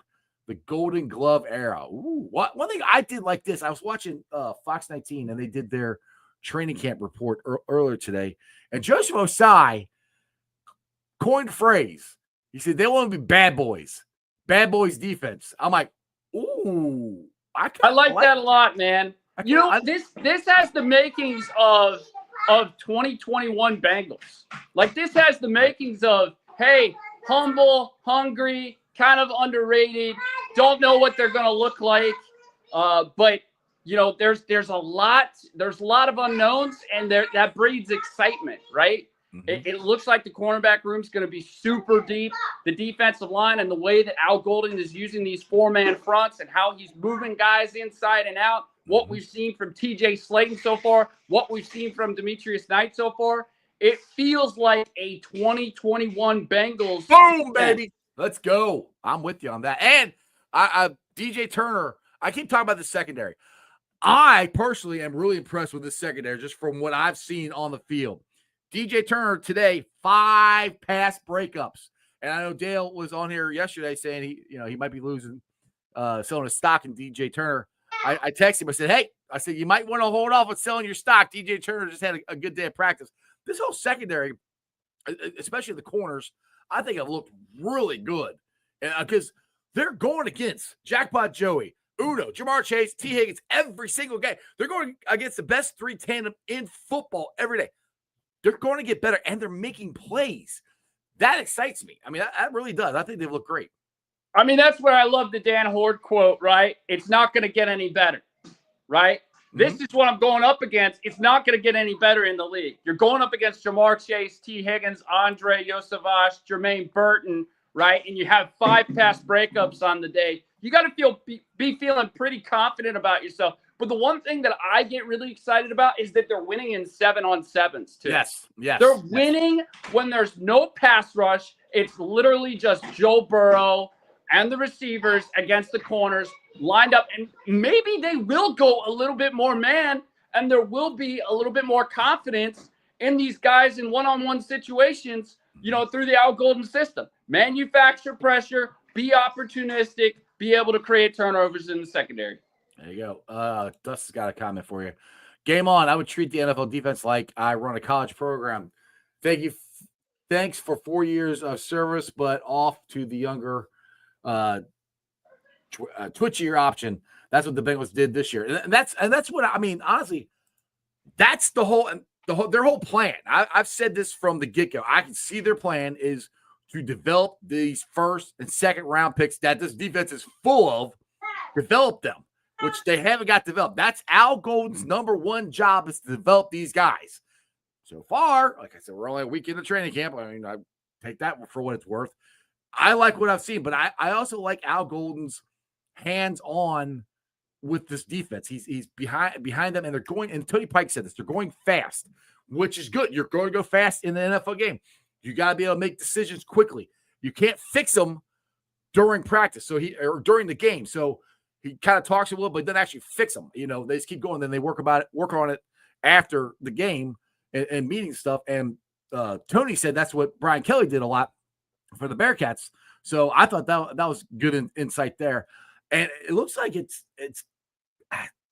Speaker 3: the Golden Glove era. Ooh, one thing I did like this, I was watching Fox 19, and they did their training camp report earlier today, and Joseph Osai coined a phrase. He said they want to be bad boys defense. I'm like, ooh,
Speaker 5: I like that a lot, man. You know, this has the makings of 2021 Bengals. Like, this has the makings of, hey, humble, hungry, kind of underrated, don't know what they're going to look like. But, you know, there's a lot of unknowns, and that breeds excitement, right? Mm-hmm. It looks like the cornerback room is going to be super deep. The defensive line and the way that Al Golden is using these 4-man fronts and how he's moving guys inside and out, what we've seen from TJ Slayton so far, what we've seen from Demetrius Knight so far, it feels like a 2021 Bengals.
Speaker 3: Boom, baby. Let's go. I'm with you on that. And DJ Turner, I keep talking about the secondary. I personally am really impressed with this secondary just from what I've seen on the field. DJ Turner today, 5 pass breakups. And I know Dale was on here yesterday saying he might be losing selling his stock in DJ Turner. I texted him. I said, hey, you might want to hold off on selling your stock. DJ Turner just had a good day of practice. This whole secondary, especially the corners, I think have looked really good. Because they're going against Jackpot Joey, Uno, Jamar Chase, T. Higgins every single game. They're going against the best 3 tandem in football every day. They're going to get better, and they're making plays. That excites me. I mean, that really does. I think they look great.
Speaker 5: I mean, that's where I love the Dan Horde quote, right? It's not going to get any better, right? Mm-hmm. This is what I'm going up against. It's not going to get any better in the league. You're going up against Jamar Chase, T. Higgins, Andre Yosavash, Jermaine Burton, right? And you have 5 pass breakups on the day. You got to be feeling pretty confident about yourself. But the one thing that I get really excited about is that they're winning in 7-on-7s too.
Speaker 3: Yes.
Speaker 5: They're winning when there's no pass rush. It's literally just Joe Burrow and the receivers against the corners lined up. And maybe they will go a little bit more man, and there will be a little bit more confidence in these guys in one-on-one situations, through the Al Golden system. Manufacture pressure, be opportunistic, be able to create turnovers in the secondary.
Speaker 3: There you go. Dustin's got a comment for you. Game on. I would treat the NFL defense like I run a college program. Thank you. Thanks for 4 years of service, but off to the younger, twitchier option. That's what the Bengals did this year, and that's what I mean. Honestly, that's their whole plan. I've said this from the get-go. I can see their plan is to develop these 1st and 2nd round picks that this defense is full of. Develop them, which they haven't got developed. That's Al Golden's number 1 job, is to develop these guys. So far, like I said, we're only a week into training camp. I mean, I take that for what it's worth. I like what I've seen, but I also like Al Golden's hands-on with this defense. He's behind them, and they're going, and Tony Pike said this, they're going fast, which is good. You're going to go fast in the NFL game. You got to be able to make decisions quickly. You can't fix them during practice, or during the game. So he kind of talks a little, but doesn't actually fix them. They just keep going. Then they work on it after the game and meeting stuff. And Tony said that's what Brian Kelly did a lot for the Bearcats. So I thought that was good insight there. And it looks like it's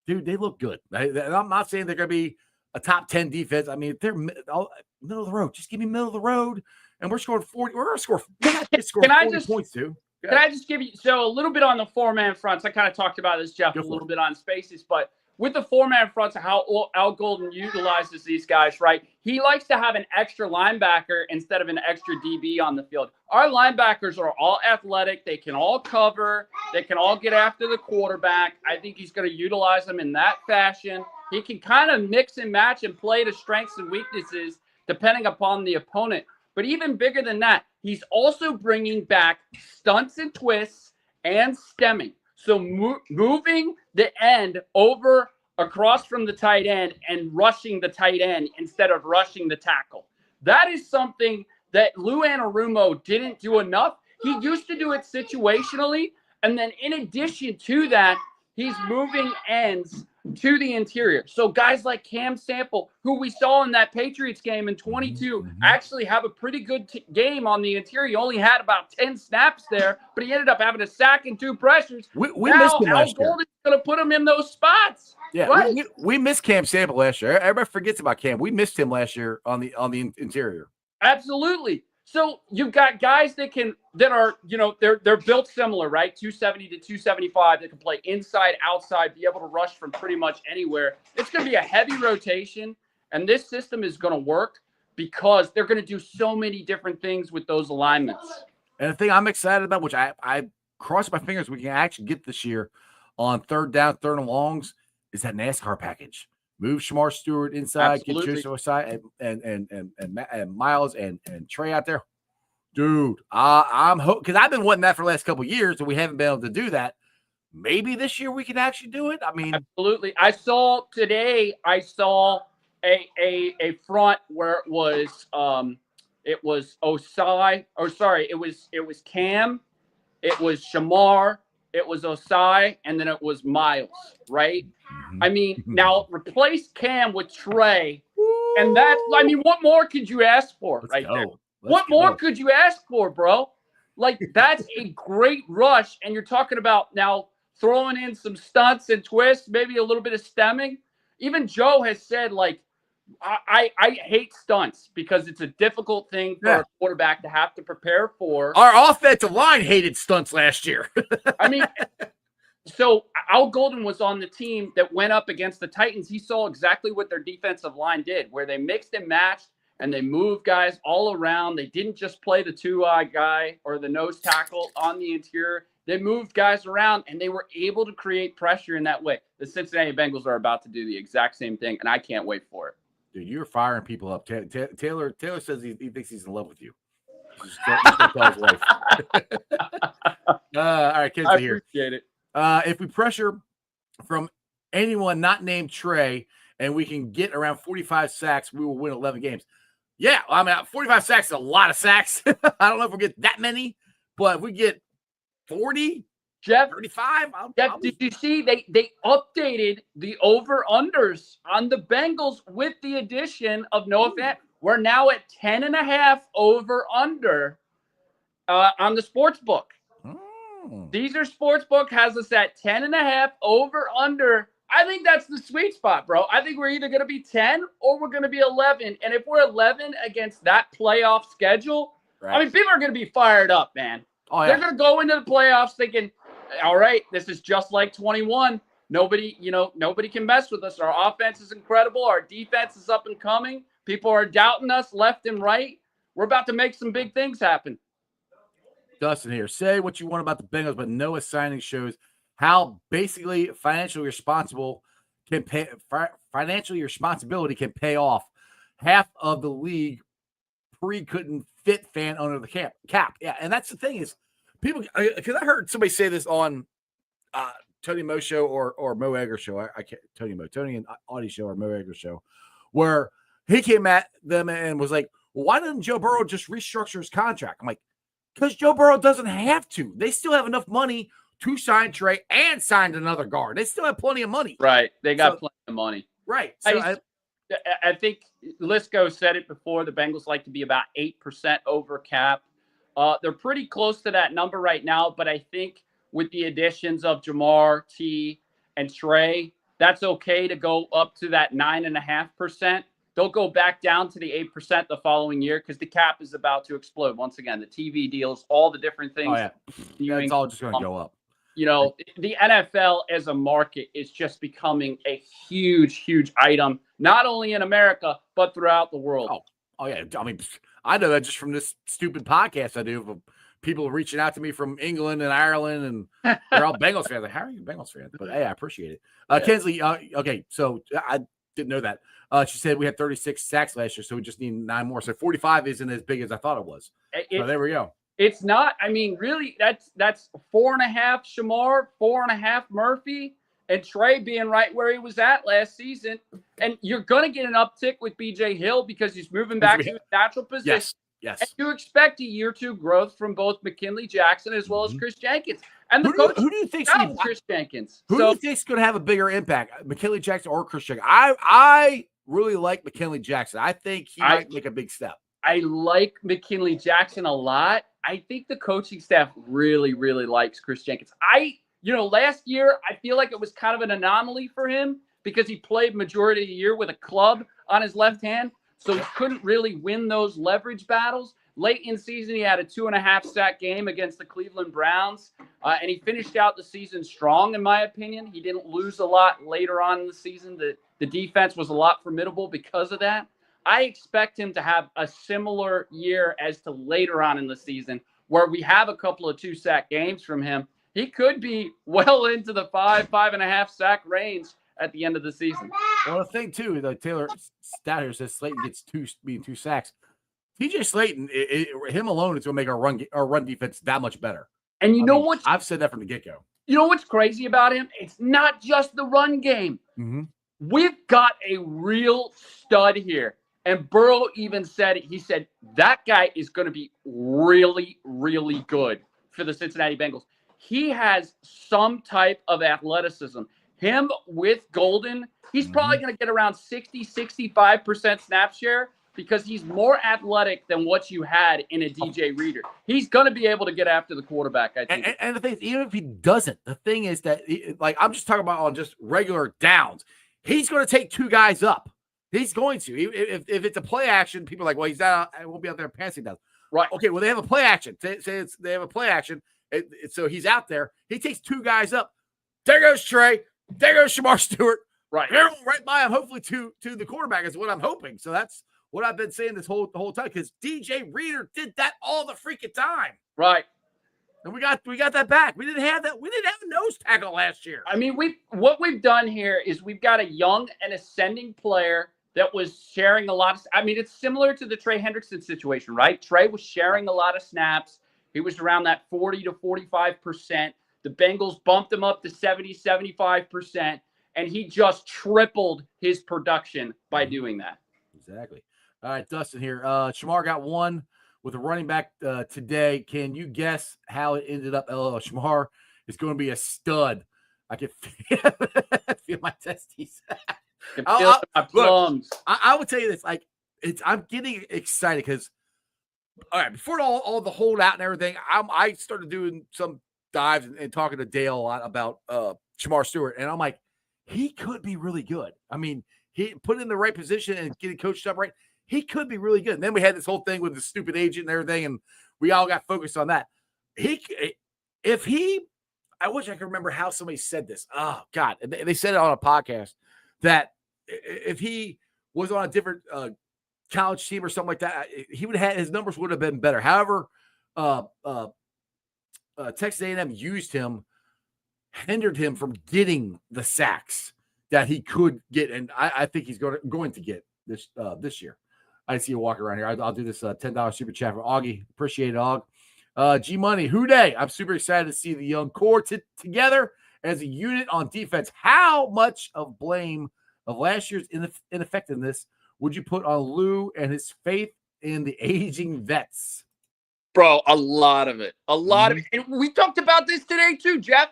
Speaker 3: dude, they look good. I'm not saying they're going to be a top 10 defense. I mean, if they're middle of the road, just give me middle of the road, and we're scoring 40. We're going to score. Can I just points too?
Speaker 5: Can I just give you a little bit on the 4-man fronts? I kind of talked about this, Jeff, a little bit on Spaces, but with the 4-man fronts, how Al Golden utilizes these guys, right? He likes to have an extra linebacker instead of an extra DB on the field. Our linebackers are all athletic. They can all cover. They can all get after the quarterback. I think he's going to utilize them in that fashion. He can kind of mix and match and play to strengths and weaknesses depending upon the opponent. But even bigger than that, he's also bringing back stunts and twists and stemming. So moving the end over across from the tight end and rushing the tight end instead of rushing the tackle. That is something that Lou Anarumo didn't do enough. He used to do it situationally. And then in addition to that, he's moving ends to the interior. So guys like Cam Sample, who we saw in that Patriots game in 22, actually have a pretty good game on the interior. He only had about 10 snaps there, but he ended up having a sack and 2 pressures.
Speaker 3: We missed him last year.
Speaker 5: Golden's going to put him in those spots.
Speaker 3: Yeah,
Speaker 5: right?
Speaker 3: we missed Cam Sample last year. Everybody forgets about Cam. We missed him last year on the interior.
Speaker 5: Absolutely. So you've got guys that are, they're built similar, right? 270 to 275. They can play inside, outside, be able to rush from pretty much anywhere. It's going to be a heavy rotation, and this system is going to work because they're going to do so many different things with those alignments.
Speaker 3: And the thing I'm excited about, which I cross my fingers we can actually get this year on third down, third and longs, is that NASCAR package. Move Shamar Stewart inside,
Speaker 5: Absolutely.
Speaker 3: get Joseph aside, and Miles and Trey out there. Dude, I'm hoping, because I've been wanting that for the last couple of years, and we haven't been able to do that. Maybe this year we can actually do it. I mean,
Speaker 5: absolutely. I saw a front where it was Osai, or sorry, it was Cam, it was Shamar, it was Osai, and then it was Miles, right? I mean, now replace Cam with Trey, and what more could you ask for? There? What more could you ask for, bro? Like, that's a great rush, and you're talking about now throwing in some stunts and twists, maybe a little bit of stemming. Even Joe has said, like, I hate stunts because it's a difficult thing for a quarterback to have to prepare for.
Speaker 3: Our offensive line hated stunts last year.
Speaker 5: I mean, so Al Golden was on the team that went up against the Titans. He saw exactly what their defensive line did, where they mixed and matched and they moved guys all around. They didn't just play the 2-eye guy or the nose tackle on the interior. They moved guys around, and they were able to create pressure in that way. The Cincinnati Bengals are about to do the exact same thing, and I can't wait for it.
Speaker 3: Dude, you're firing people up. Taylor says he thinks he's in love with you. He's gonna tell his wife. All right, kids are here.
Speaker 5: I appreciate it.
Speaker 3: If we pressure from anyone not named Trey and we can get around 45 sacks, we will win 11 games. Yeah, I mean, 45 sacks is a lot of sacks. I don't know if we'll get that many, but if we get 40,
Speaker 5: Jeff,
Speaker 3: 35.
Speaker 5: Jeff, did you see they updated the over-unders on the Bengals with the addition of Noah Fant? We're now at 10.5 over-under on the sports book. Caesar Sportsbook has us at 10.5 over-under. I think that's the sweet spot, bro. I think we're either going to be 10 or we're going to be 11. And if we're 11 against that playoff schedule, right. I mean, people are going to be fired up, man. Oh, yeah. They're going to go into the playoffs thinking, all right, this is just like 21. Nobody can mess with us. Our offense is incredible. Our defense is up and coming. People are doubting us left and right. We're about to make some big things happen.
Speaker 3: Dustin here. Say what you want about the Bengals, but Noah signing shows how basically financial responsibility can pay off. Half of the league couldn't fit Fant under the cap. Yeah, and that's the thing is people, because I heard somebody say this on Tony Mo show or Mo Egger show. I can't Tony and Audie show or Mo Egger show, where he came at them and was like, well, why doesn't Joe Burrow just restructure his contract? I'm like, because Joe Burrow doesn't have to. They still have enough money to sign Trey and signed another guard. They still have plenty of money.
Speaker 5: Right. They got plenty of money.
Speaker 3: Right. So
Speaker 5: I think Lisco said it before. The Bengals like to be about 8% over cap. They're pretty close to that number right now, but I think with the additions of Jamar, T, and Trey, that's okay to go up to that 9.5%. They'll go back down to the 8% the following year because the cap is about to explode. Once again, the TV deals, all the different things.
Speaker 3: Oh, yeah. It's all just going to go up.
Speaker 5: You know, the NFL as a market is just becoming a huge, huge item, not only in America, but throughout the world.
Speaker 3: Oh yeah. I mean, I know that just from this stupid podcast I do of people reaching out to me from England and Ireland, and they're all Bengals fans. Like, how are you Bengals fans? But hey, I appreciate it. Kensley, okay, so I didn't know that. She said we had 36 sacks last year, so we just need 9 more. So 45 isn't as big as I thought it was. So there we go.
Speaker 5: It's not. I mean, really, that's 4.5 Shamar, 4.5 Murphy, and Trey being right where he was at last season. And you're going to get an uptick with B.J. Hill because he's moving back to his natural position.
Speaker 3: Yes.
Speaker 5: And you expect a year 2 growth from both McKinley Jackson as well as Chris Jenkins. And the coach,
Speaker 3: who do you think's
Speaker 5: that was Chris Jenkins.
Speaker 3: Who do you think's going to have a bigger impact, McKinley Jackson or Chris Jenkins? I really like McKinley Jackson. I think he might make a big step.
Speaker 5: I like McKinley Jackson a lot. I think the coaching staff really, really likes Chris Jenkins. Last year, I feel like it was kind of an anomaly for him because he played majority of the year with a club on his left hand. So he couldn't really win those leverage battles. Late in season, he had a 2.5 sack game against the Cleveland Browns, and he finished out the season strong, in my opinion. He didn't lose a lot later on in the season. The defense was a lot formidable because of that. I expect him to have a similar year as to later on in the season, where we have a couple of 2-sack games from him. He could be well into the 5.5 sack range at the end of the season.
Speaker 3: Well, the thing too, the Taylor stat here says Slayton gets 2 sacks. TJ Slayton, him alone is going to make our run defense that much better.
Speaker 5: And what?
Speaker 3: I've said that from the get-go.
Speaker 5: You know what's crazy about him? It's not just the run game.
Speaker 3: Mm-hmm.
Speaker 5: We've got a real stud here. And Burrow even said it. He said, that guy is going to be really, really good for the Cincinnati Bengals. He has some type of athleticism. Him with Golden, he's probably going to get around 60-65% snap share because he's more athletic than what you had in a DJ Reader. He's going to be able to get after the quarterback, I think.
Speaker 3: And the thing is, even if he doesn't, the thing is that, I'm just talking about on just regular downs, he's going to take 2 guys up. He's going to. If it's a play action, people are like, well, I won't be out there passing down.
Speaker 5: Right.
Speaker 3: Okay, well, they have a play action. Say they have a play action. So he's out there. He takes 2 guys up. There goes Trey. There goes Shamar Stewart.
Speaker 5: Right.
Speaker 3: They're right by him, hopefully to the quarterback is what I'm hoping. So that's what I've been saying the whole time, because DJ Reader did that all the freaking time.
Speaker 5: Right.
Speaker 3: And we got that back. We didn't have that. We didn't have a nose tackle last year.
Speaker 5: I mean, what we've done here is we've got a young and ascending player that was sharing a lot of. I mean, it's similar to the Trey Hendrickson situation, right? Trey was sharing a lot of snaps. He was around that 40 to 45%. The Bengals bumped him up to 70-75%, and he just tripled his production by doing that.
Speaker 3: Exactly. All right, Dustin here. Shamar got 1 with a running back today. Can you guess how it ended up? LL Shamar is going to be a stud. I can feel my testes.
Speaker 5: My plums.
Speaker 3: I would tell you this, I'm getting excited because, all right, before all the holdout and everything, I started doing some dives and talking to Dale a lot about Shamar Stewart, and I'm like, he could be really good. I mean, he put in the right position and getting coached up right. He could be really good. And then we had this whole thing with the stupid agent and everything, and we all got focused on that. I wish I could remember how somebody said this. Oh God, they said it on a podcast that if he was on a different college team or something like that, his numbers would have been better. However, Texas A&M used him, hindered him from getting the sacks that he could get, and I think he's going to get this year. I see you walking around here. I'll do this $10 super chat for Augie. Appreciate it, Aug. G Money, who day? I'm super excited to see the young core together as a unit on defense. How much of blame of last year's ineffectiveness would you put on Lou and his faith in the aging vets?
Speaker 5: Bro, a lot of it. A lot of it. And we talked about this today too, Jeff.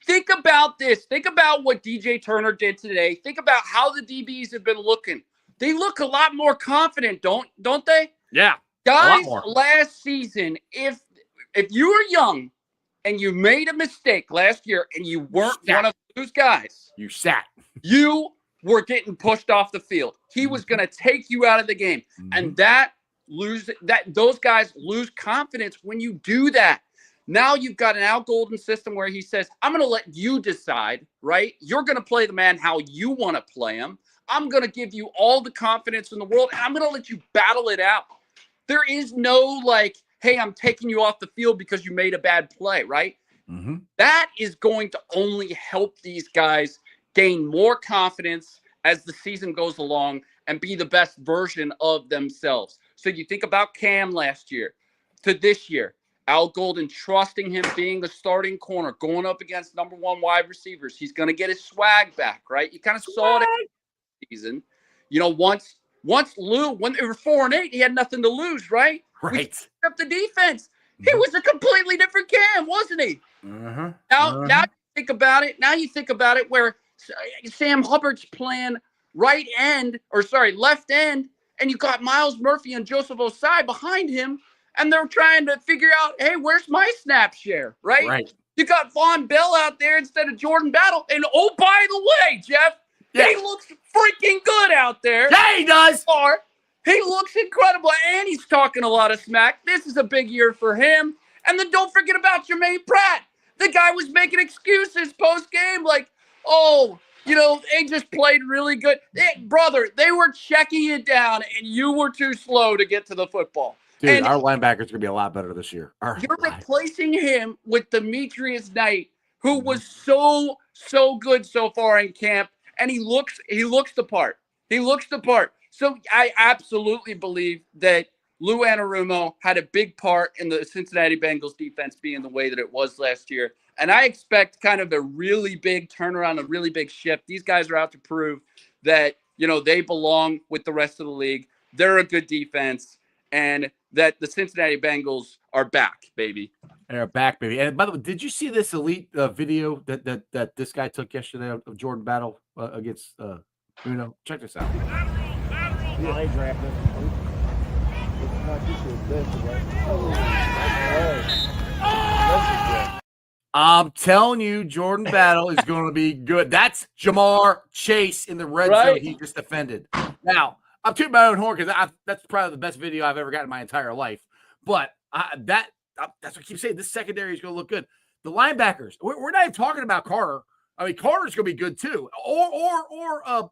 Speaker 5: Think about this. Think about what DJ Turner did today. Think about how the DBs have been looking. They look a lot more confident, don't they?
Speaker 3: Yeah.
Speaker 5: Guys, last season, if you were young and you made a mistake last year and you weren't one of those guys,
Speaker 3: you sat.
Speaker 5: You were getting pushed off the field. He was going to take you out of the game. And those guys lose confidence when you do that. Now you've got an Al Golden system where he says, I'm going to let you decide, right? You're going to play the man how you want to play him. I'm going to give you all the confidence in the world, and I'm going to let you battle it out. There is no hey, I'm taking you off the field because you made a bad play, right?
Speaker 3: Mm-hmm.
Speaker 5: That is going to only help these guys gain more confidence as the season goes along and be the best version of themselves. So you think about Cam last year to this year. Al Golden trusting him being the starting corner, going up against number 1 wide receivers. He's going to get his swag back, right? You kind of saw it season. Once Lou, when they were 4-8, he had nothing to lose, right?
Speaker 3: Right.
Speaker 5: Up the defense. He was a completely different Cam, wasn't he?
Speaker 3: Uh-huh.
Speaker 6: Now you think about it. Now you think about it where Sam Hubbard's playing left end, and you got Miles Murphy and Joseph Osai behind him, and they're trying to figure out, hey, where's my snap share, right?
Speaker 3: Right.
Speaker 6: You got Von Bell out there instead of Jordan Battle. And, oh, by the way, Jeff, he looks freaking good out there.
Speaker 3: Yeah, he does.
Speaker 6: He looks incredible, and he's talking a lot of smack. This is a big year for him. And then don't forget about Jermaine Pratt. The guy was making excuses post-game like, oh, they just played really good. Brother, they were checking you down, and you were too slow to get to the football.
Speaker 3: Dude,
Speaker 6: and
Speaker 3: our linebackers are going to be a lot better this year.
Speaker 6: You're replacing him with Demetrius Knight, who was so good so far in camp, and he looks the part. He looks the part. So I absolutely believe that Lou Anarumo had a big part in the Cincinnati Bengals defense being the way that it was last year. And I expect kind of a really big turnaround, a really big shift. These guys are out to prove that, they belong with the rest of the league. They're a good defense, and that the Cincinnati Bengals are back, baby.
Speaker 3: They're back, baby. And by the way, did you see this elite video that this guy took yesterday of Jordan Battle against Uno? Check this out. I'm telling you, Jordan Battle is going to be good. That's Jamar Chase in the red zone he just defended. Now, I'm tooting my own horn because that's probably the best video I've ever got in my entire life. But that's what I keep saying. This secondary is going to look good. The linebackers, we're not even talking about Carter. I mean, Carter's going to be good too. Or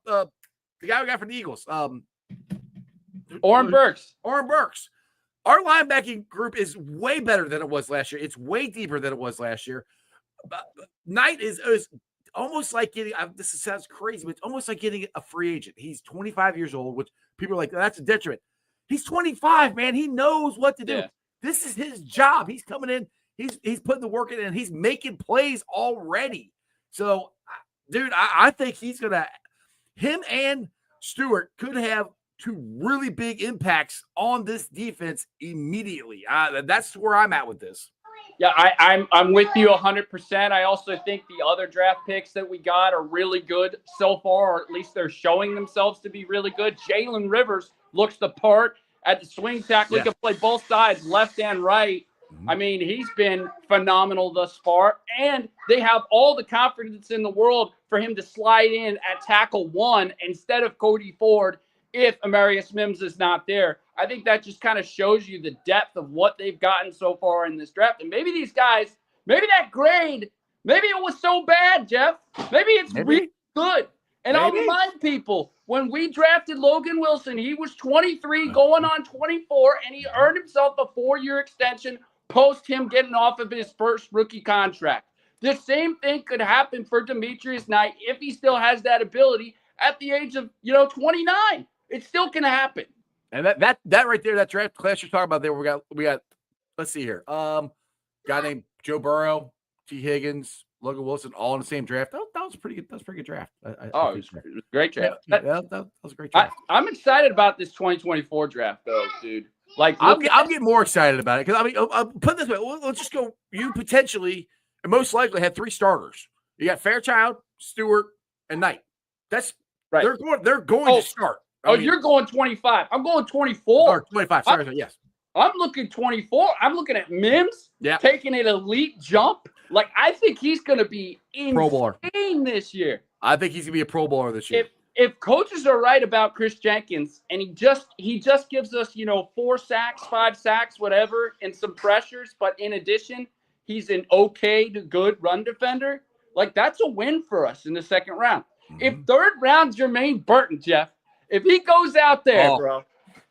Speaker 3: the guy we got from the Eagles.
Speaker 6: Oren Burks.
Speaker 3: Our linebacking group is way better than it was last year. It's way deeper than it was last year. Knight is almost like getting, this sounds crazy, but it's almost like getting a free agent. He's 25 years old, which people are like, that's a detriment. He's 25, man. He knows what to do.
Speaker 6: Yeah.
Speaker 3: This is his job. He's coming in. He's putting the work in, and he's making plays already. So, dude, I think he's going to – him and Stewart could have two really big impacts on this defense immediately. That's where I'm at with this.
Speaker 6: Yeah, I'm with you 100%. I also think the other draft picks that we got are really good so far, or at least they're showing themselves to be really good. Jalen Rivers looks the part at the swing tackle. He can play both sides, left and right. I mean, he's been phenomenal thus far, and they have all the confidence in the world for him to slide in at tackle one instead of Cody Ford if Amarius Mims is not there. I think that just kind of shows you the depth of what they've gotten so far in this draft. And maybe these guys, maybe that grade, maybe it was so bad, Jeff. Maybe it's really good. And I'll remind people, when we drafted Logan Wilson, he was 23 going on 24, and he earned himself a 4-year extension post him getting off of his first rookie contract. The same thing could happen for Demetrius Knight if he still has that ability at the age of, 29. It's still going to happen.
Speaker 3: And that right there, that draft class you're talking about there, we got. Let's see here. Guy named Joe Burrow, T. Higgins, Logan Wilson, all in the same draft. That was pretty good. That was a pretty good draft.
Speaker 6: It was a great draft.
Speaker 3: Yeah, that was a great draft.
Speaker 6: I'm excited about this 2024 draft, though, dude. Like,
Speaker 3: I'm getting more excited about it because I'll put it this way. Let's just go. You potentially and most likely have 3 starters. You got Fairchild, Stewart, and Knight. That's right. They're going to start.
Speaker 6: You're going 25. I'm going 24.
Speaker 3: Or 25. Sorry, yes.
Speaker 6: I'm looking 24. I'm looking at Mims taking an elite jump. Like, I think he's going to be insane this year.
Speaker 3: I think he's going to be a Pro Bowler this year.
Speaker 6: If coaches are right about Chris Jenkins, and he just gives us, 4 sacks, 5 sacks, whatever, and some pressures, but in addition, he's an okay to good run defender, like, that's a win for us in the second round. Mm-hmm. If third round Jermaine Burton, Jeff, if he goes out there, bro,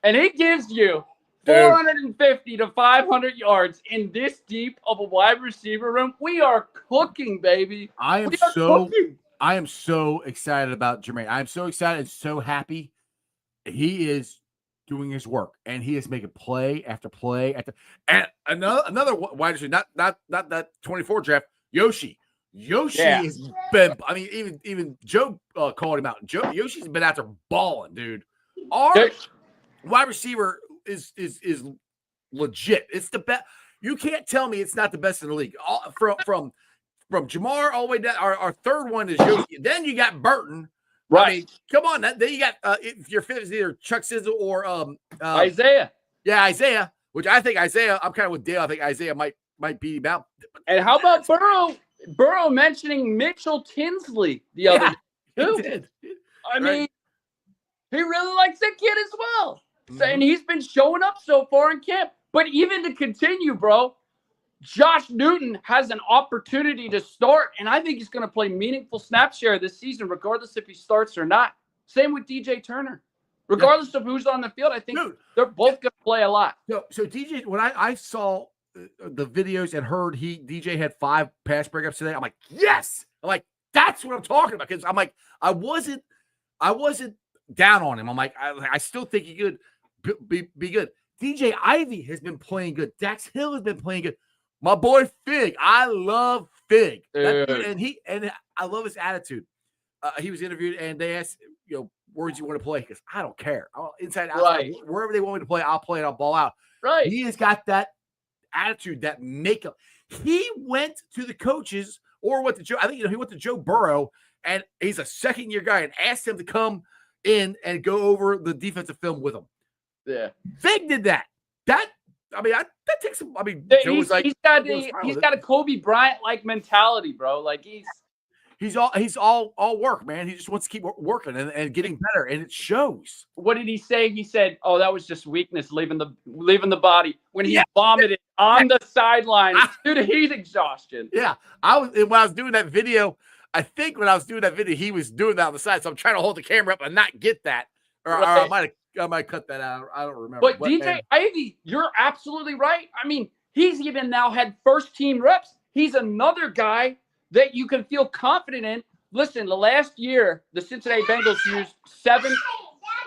Speaker 6: and he gives you 450 to 500 yards in this deep of a wide receiver room, we are cooking, baby.
Speaker 3: I am so excited about Jermaine. I'm so excited and so happy. He is doing his work, and he is making play after play and another wide receiver, not that 24 draft, Yoshi. Has been. I mean, even Joe called him out. Yoshi's been out there balling, dude. Our wide receiver is legit. It's the best. You can't tell me it's not the best in the league. From Jamar all the way down. Our third one is Yoshi. Then you got Burton.
Speaker 5: Right.
Speaker 3: I mean, come on. Then you got if your fifth is either Chuck Sizzle or
Speaker 5: Isaiah.
Speaker 3: Yeah, Isaiah. Which I think Isaiah. I'm kind of with Dale. I think Isaiah might beat him out.
Speaker 5: And how about Burrow? Burrow mentioning Mitchell Tinsley the other day.
Speaker 3: He did.
Speaker 5: I mean, he really likes that kid as well.
Speaker 3: Mm-hmm.
Speaker 5: And he's been showing up so far in camp. But even to continue, bro, Josh Newton has an opportunity to start, and I think he's going to play meaningful snap share this season, regardless if he starts or not. Same with DJ Turner. Regardless of who's on the field, I think they're both going to play a lot.
Speaker 3: So DJ, when I saw the videos and heard DJ had 5 pass breakups today, I'm like, yes! I'm like, that's what I'm talking about. Because I'm like, I wasn't down on him. I'm like, I still think he could be good. DJ Ivy has been playing good. Dax Hill has been playing good. My boy Fig, I love Fig, and I love his attitude. He was interviewed, and they asked, words you want to play. Because I don't care. Inside, outside, wherever they want me to play, I'll play it. I'll ball out.
Speaker 5: Right.
Speaker 3: He has got that attitude, that makeup. He went to the coaches, or went to Joe. I think he went to Joe Burrow, and he's a second-year guy, and asked him to come in and go over the defensive film with him.
Speaker 5: Yeah,
Speaker 3: Fig did that. That takes some. I mean,
Speaker 5: he's got a Kobe Bryant like mentality, bro. Like
Speaker 3: he's all work, man. He just wants to keep working and getting better, and it shows.
Speaker 5: What did he say? He said, "Oh, that was just weakness, leaving the body." When he vomited on the sideline due to heat exhaustion.
Speaker 3: Yeah, when I was doing that video. I think when I was doing that video, he was doing that on the side. So I'm trying to hold the camera up and not get that, or I might cut that out. I don't remember.
Speaker 5: But DJ Ivy, you're absolutely right. I mean, he's even now had first team reps. He's another guy that you can feel confident in. Listen, the last year, the Cincinnati Bengals used 7.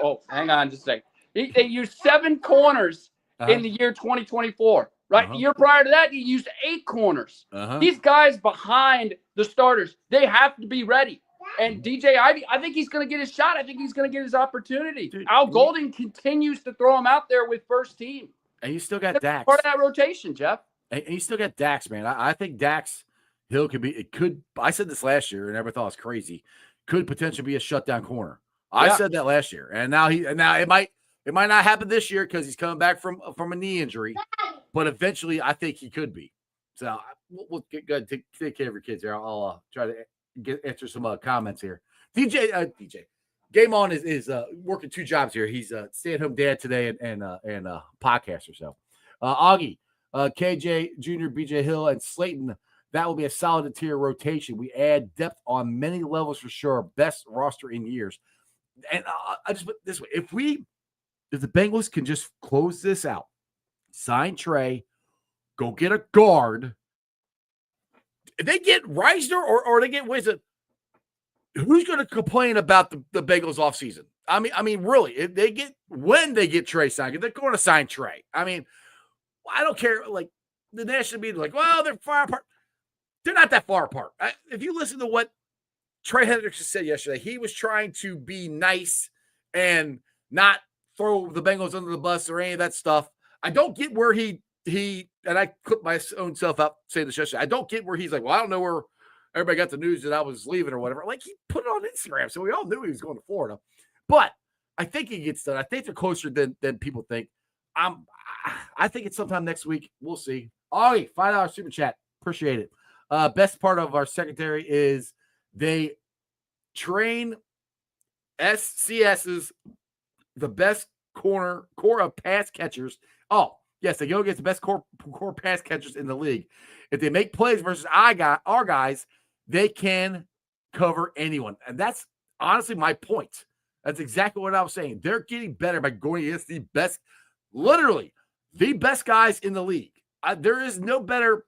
Speaker 5: Oh, hang on just a second. They used 7 corners in the year 2024. Right? The year prior to that, he used 8 corners. These guys behind the starters, they have to be ready. And DJ Ivy, I think he's going to get his shot. I think he's going to get his opportunity. Dude, Al Golden continues to throw him out there with first team.
Speaker 3: And you still got Dax.
Speaker 5: Part of that rotation, Jeff.
Speaker 3: And you still got Dax, man. I think Dax Hill I said this last year and everybody thought it was crazy, could potentially be a shutdown corner. I said that last year. And now it might not happen this year because he's coming back from a knee injury. But eventually I think he could be. So we'll go take care of your kids here. I'll try to answer some comments here. DJ Game On is working 2 jobs here. He's a stay-at-home dad today and a podcaster. So Augie, KJ Jr., BJ Hill, and Slayton, that will be a solid interior rotation. We add depth on many levels for sure. Best roster in years. And I just put it this way: if the Bengals can just close this out, sign Trey, go get a guard. If they get Reisner or they get Wizard, who's going to complain about the Bengals offseason? I mean, really, when they get Trey signed, they're going to sign Trey. I mean, I don't care. Like the national media, like, well, they're far apart. They're not that far apart. If you listen to what Trey Hendrickson said yesterday, he was trying to be nice and not throw the Bengals under the bus or any of that stuff. I don't get where he and I put my own self out saying this yesterday. I don't get where he's like, well, I don't know where everybody got the news that I was leaving or whatever. Like, he put it on Instagram, so we all knew he was going to Florida. But I think he gets done. I think they're closer than people think. I think it's sometime next week. We'll see. Oh, $5 super chat. Appreciate it. Best part of our secondary is they train SCS's the best core of pass catchers. Oh, yes, they go against the best core pass catchers in the league. If they make plays versus our guys, they can cover anyone. And that's honestly my point. That's exactly what I was saying. They're getting better by going against the best, literally the best guys in the league. There is no better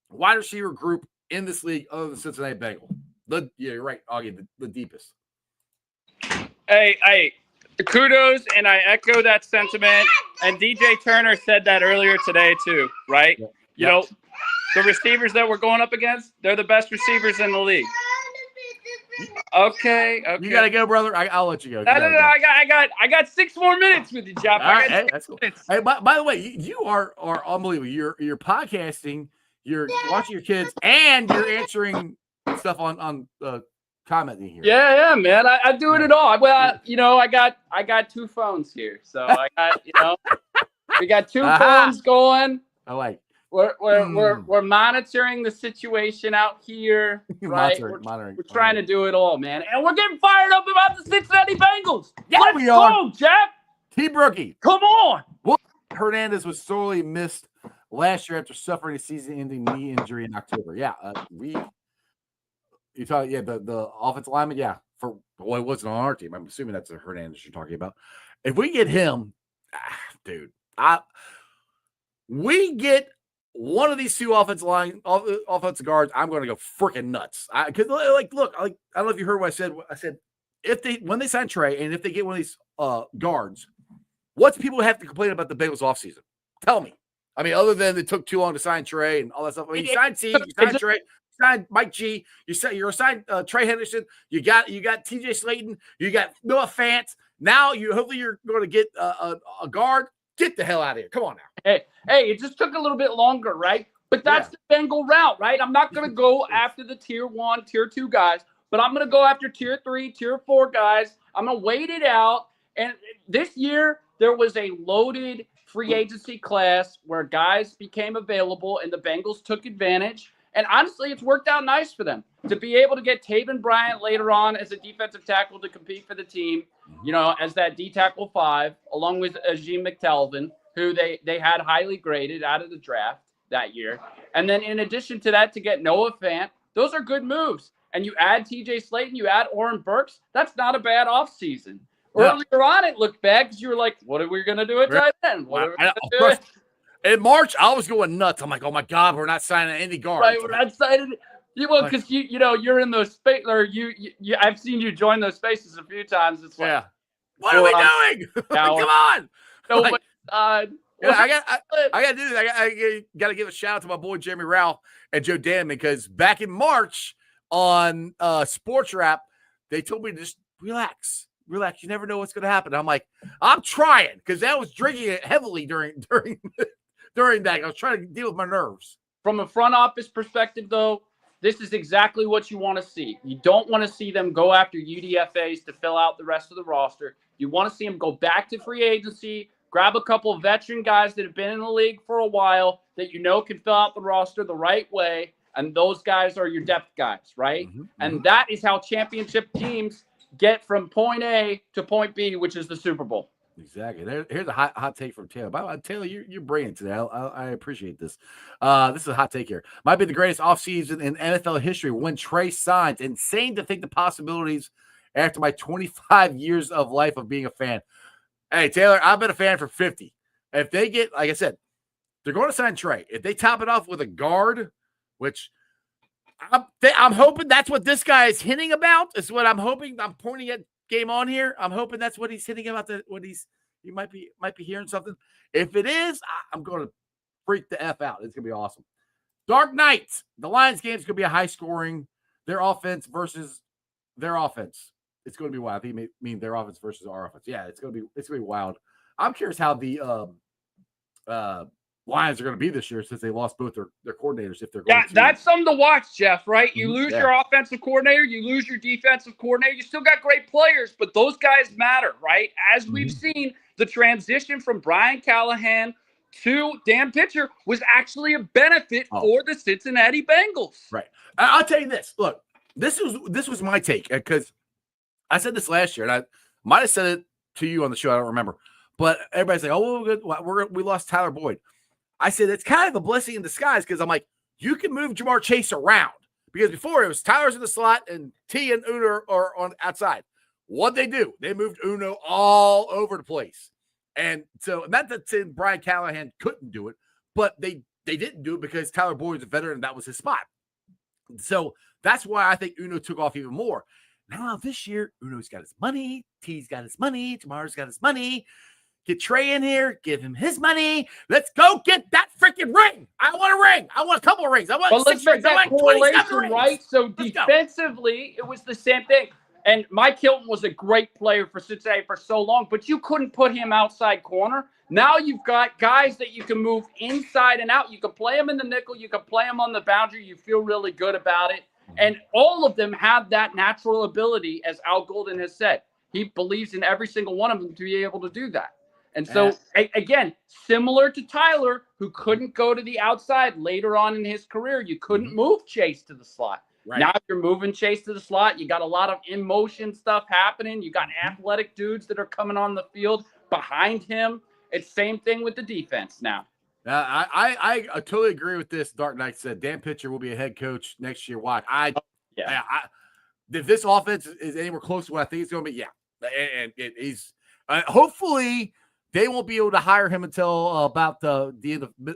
Speaker 3: wide receiver group in this league other than Cincinnati Bengals. Yeah, you're right, Augie, the deepest.
Speaker 5: Hey, kudos, and I echo that sentiment. And DJ Turner said that earlier today too, right? Yep. You know, the receivers that we're going up against, they're the best receivers in the league. Okay.
Speaker 3: You gotta go, brother. I'll let you go.
Speaker 5: No. I got 6 more minutes with you, Jeff.
Speaker 3: All right, hey, that's cool. Hey, by the way, you are unbelievable. You're podcasting, you're watching your kids, and you're answering stuff on commenting here.
Speaker 5: Yeah, man. I do it all. Well, I got 2 phones here, so I got we got 2 phones going.
Speaker 3: I like.
Speaker 5: We're monitoring the situation out here, right?
Speaker 3: Monitoring.
Speaker 5: We're trying to do it all, man, and we're getting fired up about the Cincinnati Bengals.
Speaker 3: Yeah,
Speaker 5: Let's
Speaker 3: we are.
Speaker 5: go, Jeff.
Speaker 3: T-Brookie.
Speaker 5: Come on.
Speaker 3: Well, Hernandez was sorely missed last year after suffering a season-ending knee injury in October. Yeah, you talking? Yeah, the offensive lineman. Yeah, it wasn't on our team. I'm assuming that's the Hernandez you're talking about. If we get him, dude, we get one of these 2 offensive guards, I'm going to go freaking nuts. Because look, I don't know if you heard what I said. I said when they sign Trey and if they get one of these guards, what's people have to complain about the Bengals offseason? Tell me. I mean, other than it took too long to sign Trey and all that stuff. I mean, you signed T, you signed Trey, you signed Mike G, you're assigned Trey Henderson, you got TJ Slayton, you got Noah Fant. Now hopefully you're going to get a guard. Get the hell out of here. Come on now.
Speaker 5: Hey, it just took a little bit longer, right? But that's the Bengal route, right? I'm not going to go after the tier 1, tier 2 guys, but I'm going to go after tier 3, tier 4 guys. I'm going to wait it out. And this year, there was a loaded free agency class where guys became available and the Bengals took advantage. And honestly, it's worked out nice for them to be able to get Taven Bryant later on as a defensive tackle to compete for the team, as that D tackle 5, along with Ajim McTelvin, who they had highly graded out of the draft that year. And then in addition to that, to get Noah Fant, those are good moves. And you add TJ Slayton, you add Oren Burks, that's not a bad offseason. Earlier on, it looked bad because you were like, what are we going to do at tight end? What are we going to do?
Speaker 3: In March, I was going nuts. I'm like, oh my God, we're not signing any guards.
Speaker 5: Right, we're not signing. Well, because you're in those space, or I've seen you join those spaces a few times. It's like,
Speaker 3: what are we doing? Come on.
Speaker 5: No,
Speaker 3: like,
Speaker 5: I
Speaker 3: got to do this. I got to give a shout out to my boy Jeremy Rao and Joe Danman, because back in March on Sports Wrap, they told me to just relax. You never know what's going to happen. I'm like, I'm trying, because I was drinking it heavily during that. I was trying to deal with my nerves.
Speaker 5: From a front office perspective, though, this is exactly what you want to see. You don't want to see them go after UDFAs to fill out the rest of the roster. You want to see them go back to free agency, grab a couple of veteran guys that have been in the league for a while that can fill out the roster the right way, and those guys are your depth guys, right? And that is how championship teams get from point A to point B, which is the Super Bowl.
Speaker 3: Exactly. Here's a hot take from Taylor. By the way, Taylor, you're brilliant today. I appreciate this. This is a hot take here. Might be the greatest offseason in NFL history when Trey signs. Insane to think the possibilities after my 25 years of life of being a fan. Hey, Taylor, I've been a fan for 50. If they get, like I said, they're going to sign Trey. If they top it off with a guard, which I'm hoping that's what this guy is hinting about, is what I'm hoping. I'm pointing at game on here. I'm hoping that's what he's hitting about. He might be hearing something. If it is, I'm going to freak the F out. It's going to be awesome. Dark Knight. The Lions game is going to be a high scoring. Their offense versus their offense. It's going to be wild. I think mean their offense versus our offense. Yeah, it's going to be wild. I'm curious how the Lions are going to be this year, since they lost both their coordinators. If they're going
Speaker 5: that's something to watch, Jeff. Right? You lose your offensive coordinator, you lose your defensive coordinator. You still got great players, but those guys matter, right? As we've seen, the transition from Brian Callahan to Dan Pitcher was actually a benefit for the Cincinnati Bengals.
Speaker 3: Right. I'll tell you this. Look, this was my take, because I said this last year, and I might have said it to you on the show. I don't remember, but everybody's like, "Oh, we lost Tyler Boyd." I said it's kind of a blessing in disguise, because I'm like, you can move Jamar Chase around, because before it was Tyler's in the slot and T and Uno are on outside. What they do? They moved Uno all over the place, and so not that saying Brian Callahan couldn't do it, but they didn't do it because Tyler Boyd's a veteran and that was his spot. So that's why I think Uno took off even more. Now this year, Uno's got his money, T's got his money, Jamar's got his money. Get Trey in here. Give him his money. Let's go get that freaking ring. I want a ring. I want a couple of rings. I want
Speaker 6: But let's
Speaker 3: 6
Speaker 6: make
Speaker 3: rings. I
Speaker 6: that
Speaker 3: want 27
Speaker 6: correlation,
Speaker 3: rings.
Speaker 6: right? So
Speaker 3: Let's go.
Speaker 6: defensively, it was the same thing. And Mike Hilton was a great player for Cincinnati for so long, but you couldn't put him outside corner. Now you've got guys that you can move inside and out. You can play him in the nickel. You can play him on the boundary. You feel really good about it. And all of them have that natural ability, as Al Golden has said. He believes in every single one of them to be able to do that. And so, again, similar to Tyler, who couldn't go to the outside later on in his career, you couldn't move Chase to the slot.
Speaker 3: Right.
Speaker 6: Now you're moving Chase to the slot. You got a lot of in-motion stuff happening. You got athletic dudes that are coming on the field behind him. It's same thing with the defense now.
Speaker 3: I totally agree with this. Dark Knight said Dan Pitcher will be a head coach next year. Why? If this offense is anywhere close to what I think it's going to be, and he's hopefully they won't be able to hire him until about the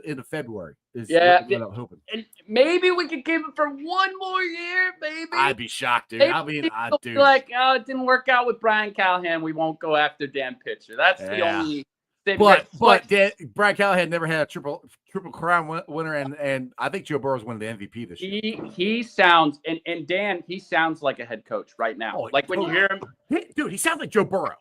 Speaker 3: end of February. What I'm hoping.
Speaker 6: And maybe we could keep him for one more year, baby.
Speaker 3: I'd be shocked, dude.
Speaker 6: Maybe
Speaker 3: Dude.
Speaker 6: Like, oh, it didn't work out with Brian Callahan. We won't go after Dan Pitcher. That's the only.
Speaker 3: But Brian Callahan never had a triple crown winner, and I think Joe Burrow's winning the MVP this year.
Speaker 6: He sounds and Dan, he sounds like a head coach right now. Like when you hear him,
Speaker 3: dude, he sounds like Joe Burrow.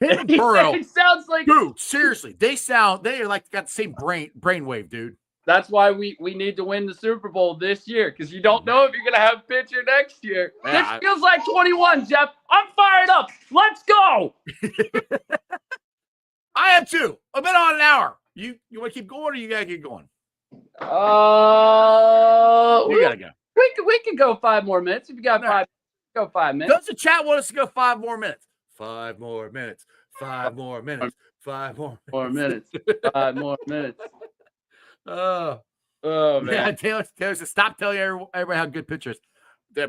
Speaker 3: Him and Burrow.
Speaker 6: It sounds like,
Speaker 3: dude. Seriously, they are like got the same brainwave, dude.
Speaker 6: That's why we need to win the Super Bowl this year, because you don't know if you're gonna have Pitcher next year. This feels like 21, Jeff. I'm fired up. Let's go.
Speaker 3: I am too. I've been on an hour. You want to keep going, or you gotta keep going? You gotta go.
Speaker 6: We can go 5 more minutes. If you got 5, go 5 minutes.
Speaker 3: Does the chat want us to go 5 more minutes? 5 more minutes. 5 more minutes. 5 more
Speaker 6: minutes. 5 more minutes.
Speaker 3: Oh man.
Speaker 6: Yeah,
Speaker 3: Taylor said, stop telling everybody how good pictures.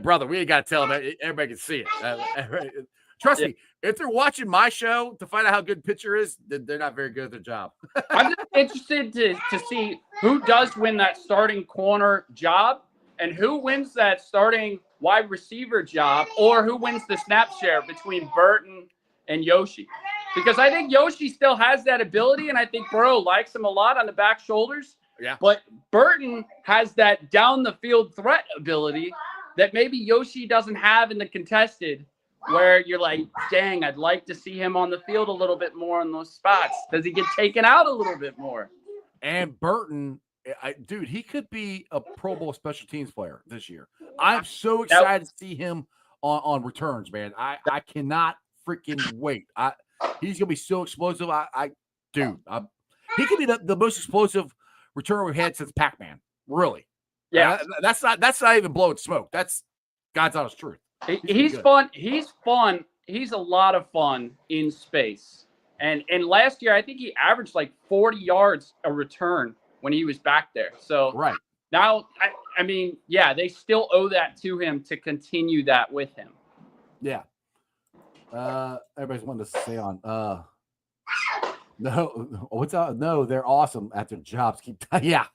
Speaker 3: Brother, we ain't got to tell them. Everybody can see it. Trust me, if they're watching my show to find out how good pitcher is, they're not very good at their job.
Speaker 6: I'm just interested to see who does win that starting corner job and who wins that starting wide receiver job, or who wins the snap share between Burton and Yoshi. Because I think Yoshi still has that ability, and I think Burrow likes him a lot on the back shoulders.
Speaker 3: Yeah.
Speaker 6: But Burton has that down the field threat ability that maybe Yoshi doesn't have in the contested, where you're like, dang, I'd like to see him on the field a little bit more in those spots. Does he get taken out a little bit more?
Speaker 3: And Burton, dude, he could be a Pro Bowl special teams player this year. I'm so excited to see him on returns, man. I cannot freaking wait. He's gonna be so explosive. He could be the most explosive returner we've had since Pac-Man. Really?
Speaker 6: Yeah.
Speaker 3: That's not even blowing smoke. That's God's honest truth.
Speaker 6: He's fun. He's fun. He's a lot of fun in space. And last year, I think he averaged like 40 yards a return when he was back there. So
Speaker 3: right
Speaker 6: now, I mean, yeah, they still owe that to him to continue that with him.
Speaker 3: Yeah. Everybody's wanting to stay on. No, what's up? No, they're awesome at their jobs. Yeah.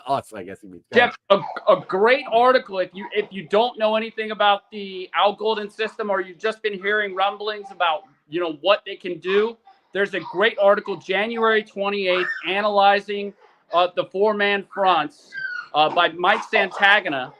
Speaker 3: Awesome, I guess he means.
Speaker 6: Jeff, a great article. If you don't know anything about the Al Golden system, or you've just been hearing rumblings about what they can do, there's a great article, January 28th, analyzing the 4-man fronts by Mike Santagana,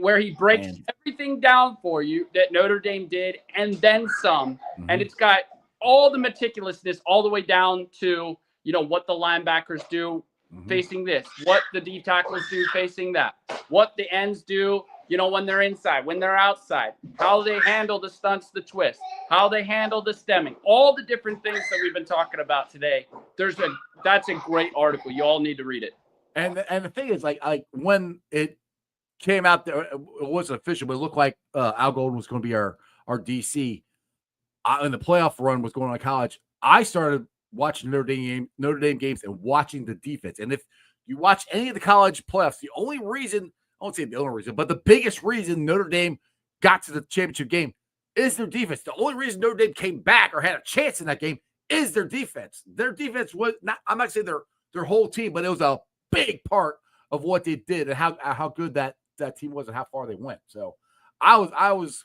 Speaker 6: where he breaks everything down for you that Notre Dame did and then some. Mm-hmm. And it's got all the meticulousness all the way down to, what the linebackers do facing this, what the D tackles do facing that, what the ends do, when they're inside, when they're outside, how they handle the stunts, the twist, how they handle the stemming, all the different things that we've been talking about today. That's a great article. You all need to read it.
Speaker 3: And the thing is, like when it came out there, it wasn't official, but it looked like Al Golden was going to be our DC. And the playoff run was going on in college. I started watching Notre Dame games and watching the defense. And if you watch any of the college playoffs, the only reason, I won't say the only reason, but the biggest reason Notre Dame got to the championship game is their defense. The only reason Notre Dame came back or had a chance in that game is their defense. Their defense was not, I'm not saying their whole team, but it was a big part of what they did and how good that team was and how far they went. So I was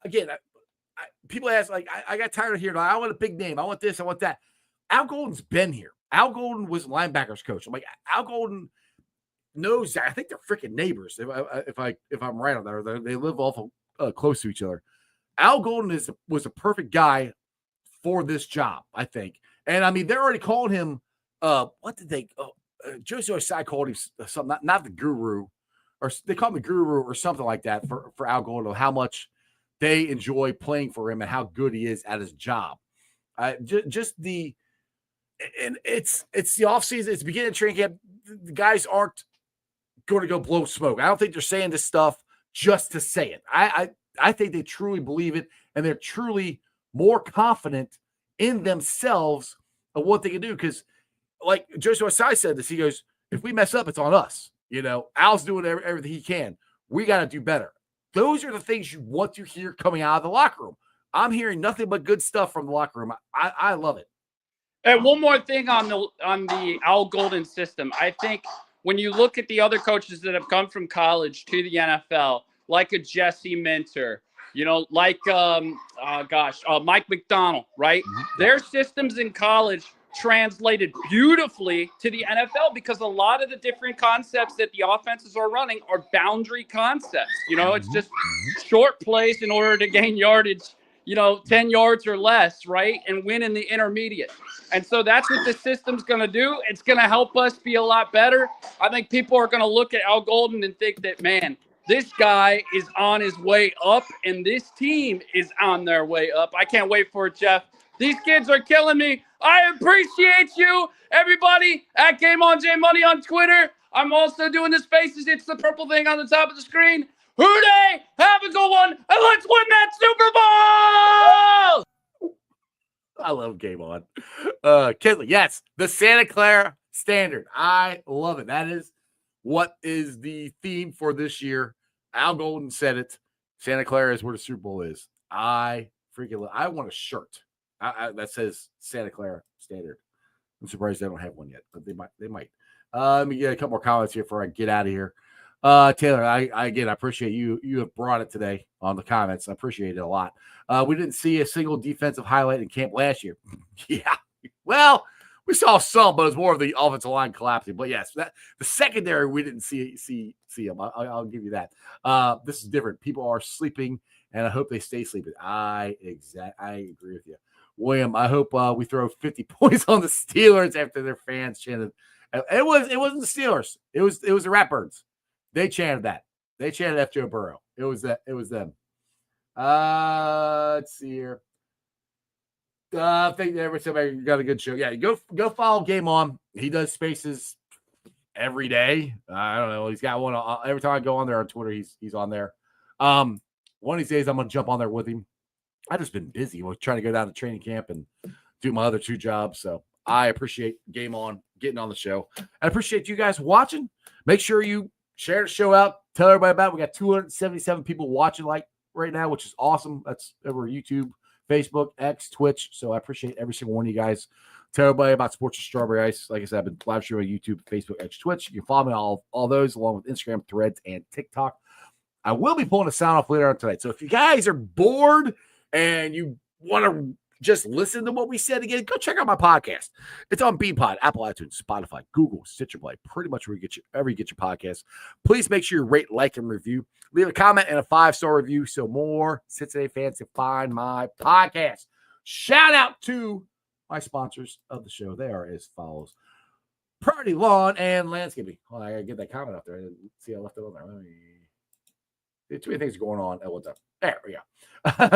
Speaker 3: again, people ask, like, I got tired of hearing, I want a big name. I want this. I want that. Al Golden's been here. Al Golden was linebackers coach. I'm like, Al Golden knows that. I think they're freaking neighbors. If I'm right on that, they live awful close to each other. Al Golden was a perfect guy for this job, I think. And I mean, they're already calling him. What did they? Josie Osai called him something, not the guru, or they call him the guru or something like that for Al Golden. How much they enjoy playing for him and how good he is at his job. Just the. And it's the offseason. It's the beginning of training camp. The guys aren't going to go blow smoke. I don't think they're saying this stuff just to say it. I think they truly believe it, and they're truly more confident in themselves of what they can do. Because, like Joshua Sai said this, he goes, if we mess up, it's on us. You know, Al's doing everything he can. We got to do better. Those are the things you want to hear coming out of the locker room. I'm hearing nothing but good stuff from the locker room. I love it.
Speaker 5: And one more thing on the Al Golden system. I think when you look at the other coaches that have come from college to the NFL, like a Jesse Minter, like Mike McDonald, right? Mm-hmm. Their systems in college translated beautifully to the NFL because a lot of the different concepts that the offenses are running are boundary concepts. It's just short plays in order to gain yardage, 10 yards or less, right? And win in the intermediate. And so that's what the system's going to do. It's going to help us be a lot better. I think people are going to look at Al Golden and think that, man, this guy is on his way up, and this team is on their way up. I can't wait for it, Jeff. These kids are killing me. I appreciate you, everybody, at Game On J Money on Twitter. I'm also doing the spaces. It's the purple thing on the top of the screen. Hooray! Have a good one, and let's win that Super Bowl!
Speaker 3: I love Game On. Kinley, yes, the Santa Clara Standard. I love it. That is what is the theme for this year. Al Golden said it. Santa Clara is where the Super Bowl is. I freaking love. I want a shirt that says Santa Clara Standard. I'm surprised they don't have one yet, but they might. Let me get a couple more comments here before I get out of here. Taylor, I appreciate you. You have brought it today on the comments. I appreciate it a lot. We didn't see a single defensive highlight in camp last year. Yeah. Well, we saw some, but it was more of the offensive line collapsing. But yes, the secondary, we didn't see them. I'll give you that. This is different. People are sleeping, and I hope they stay sleeping. I agree with you. William, I hope we throw 50 points on the Steelers after their fans chanted. It wasn't the Steelers. It was the Ratbirds. They chanted that. They chanted F. Joe Burrow. It was them. Let's see here. I think everybody got a good show. Yeah, go follow Game On. He does spaces every day. I don't know. He's got one every time I go on there on Twitter. He's on there. One of these days I'm gonna jump on there with him. I've just been busy. We're trying to go down to training camp and do my other two jobs. So I appreciate Game On getting on the show. I appreciate you guys watching. Make sure you share the show out. Tell everybody about it. We got 277 people watching right now, which is awesome. That's over YouTube, Facebook, X, Twitch. So I appreciate every single one of you guys. Tell everybody about Sports with Strawberry Ice. Like I said, I've been live streaming on YouTube, Facebook, X, Twitch. You can follow me on all those, along with Instagram, Threads, and TikTok. I will be pulling a sound off later on tonight. So if you guys are bored and you want to just listen to what we said again, go check out my podcast. It's on BeanPod, Apple iTunes, Spotify, Google, Stitcher Play, pretty much where you get your podcast. Please make sure you rate, like, and review. Leave a comment and a 5-star review so more Cincinnati fans can find my podcast. Shout out to my sponsors of the show. They are as follows: Priority Lawn and Landscaping. Well, I gotta get that comment up there. I didn't see I left it on there. Too many things going on at one time. There we go.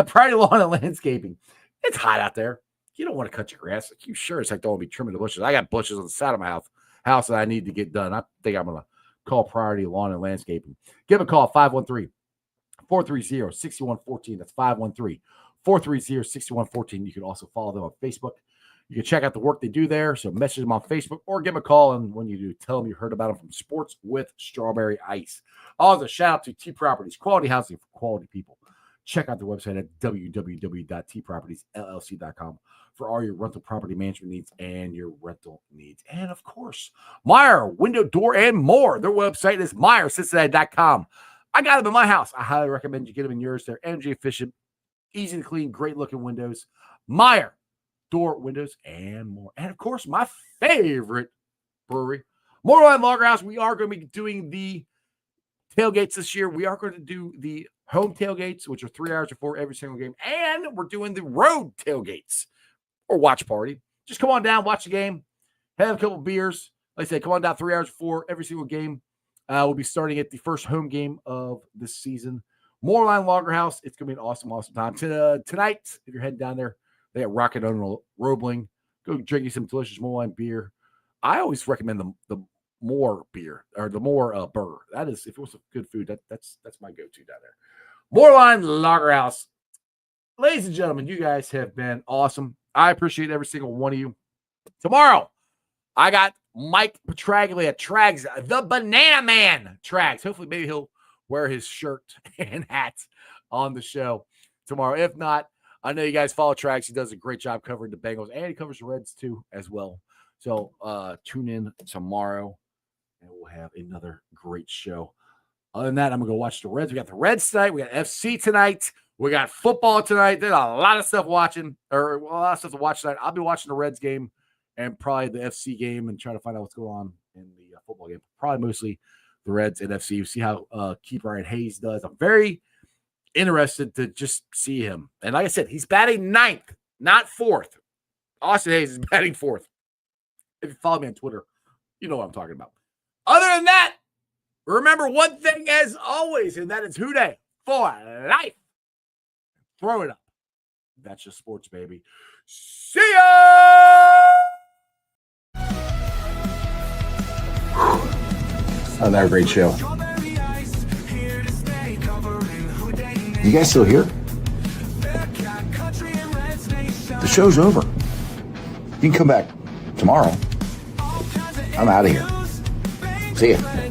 Speaker 3: Priority Lawn and Landscaping. It's hot out there. You don't want to cut your grass. You sure as heck don't want to be trimming the bushes. I got bushes on the side of my house that I need to get done. I think I'm going to call Priority Lawn and Landscaping. Give a call, 513-430-6114. That's 513-430-6114. You can also follow them on Facebook. You can check out the work they do there. So message them on Facebook or give them a call. And when you do, tell them you heard about them from Sports with Strawberry Ice. Also, shout out to T Properties, quality housing for quality people. Check out the website at www.tpropertiesllc.com for all your rental property management needs and your rental needs. And, of course, Meyer Window, Door, and more. Their website is MeyerCincinnati.com. I got them in my house. I highly recommend you get them in yours. They're energy efficient. easy to clean, great looking windows. Meyer door, windows, and more. And of course, my favorite brewery, Moorline Lager House. We are going to be doing the tailgates this year. We are going to do the home tailgates, which are 3 hours before every single game. And we're doing the road tailgates or watch party. Just come on down, watch the game, have a couple beers. Like I said, come on down 3 hours before every single game. We'll be starting at the first home game of this season. Moorline Lager House. It's going to be an awesome, awesome time. Tonight, if you're heading down there, they got Rocket on Roebling. Go drink you some delicious Moorline beer. I always recommend the more beer or the more burger. That is, if it was good food, that's my go-to down there. Moorline Lager House. Ladies and gentlemen, you guys have been awesome. I appreciate every single one of you. Tomorrow, I got Mike Petraglia, Trags, the Banana Man, Trags. Hopefully, maybe he'll wear his shirt and hat on the show tomorrow. If not, I know you guys follow Trags. He does a great job covering the Bengals, and he covers the Reds too as well. So tune in tomorrow, and we'll have another great show. Other than that, I'm going to go watch the Reds. We got the Reds tonight. We got FC tonight. We got football tonight. There's a lot of stuff watching, or a lot of stuff to watch tonight. I'll be watching the Reds game and probably the FC game and try to find out what's going on in the football game. Probably mostly the Reds and FC. We'll see how Keeper and Hayes does. I'm very interested to just see him. And like I said, he's batting 9th, not 4th. Austin Hayes is batting 4th. If you follow me on Twitter, you know what I'm talking about. Other than that, remember one thing as always, and that is Houday for life. Throw it up. That's just sports, baby. See ya!
Speaker 7: Another great show. You guys still here? The show's over. You can come back tomorrow. I'm out of here. See ya.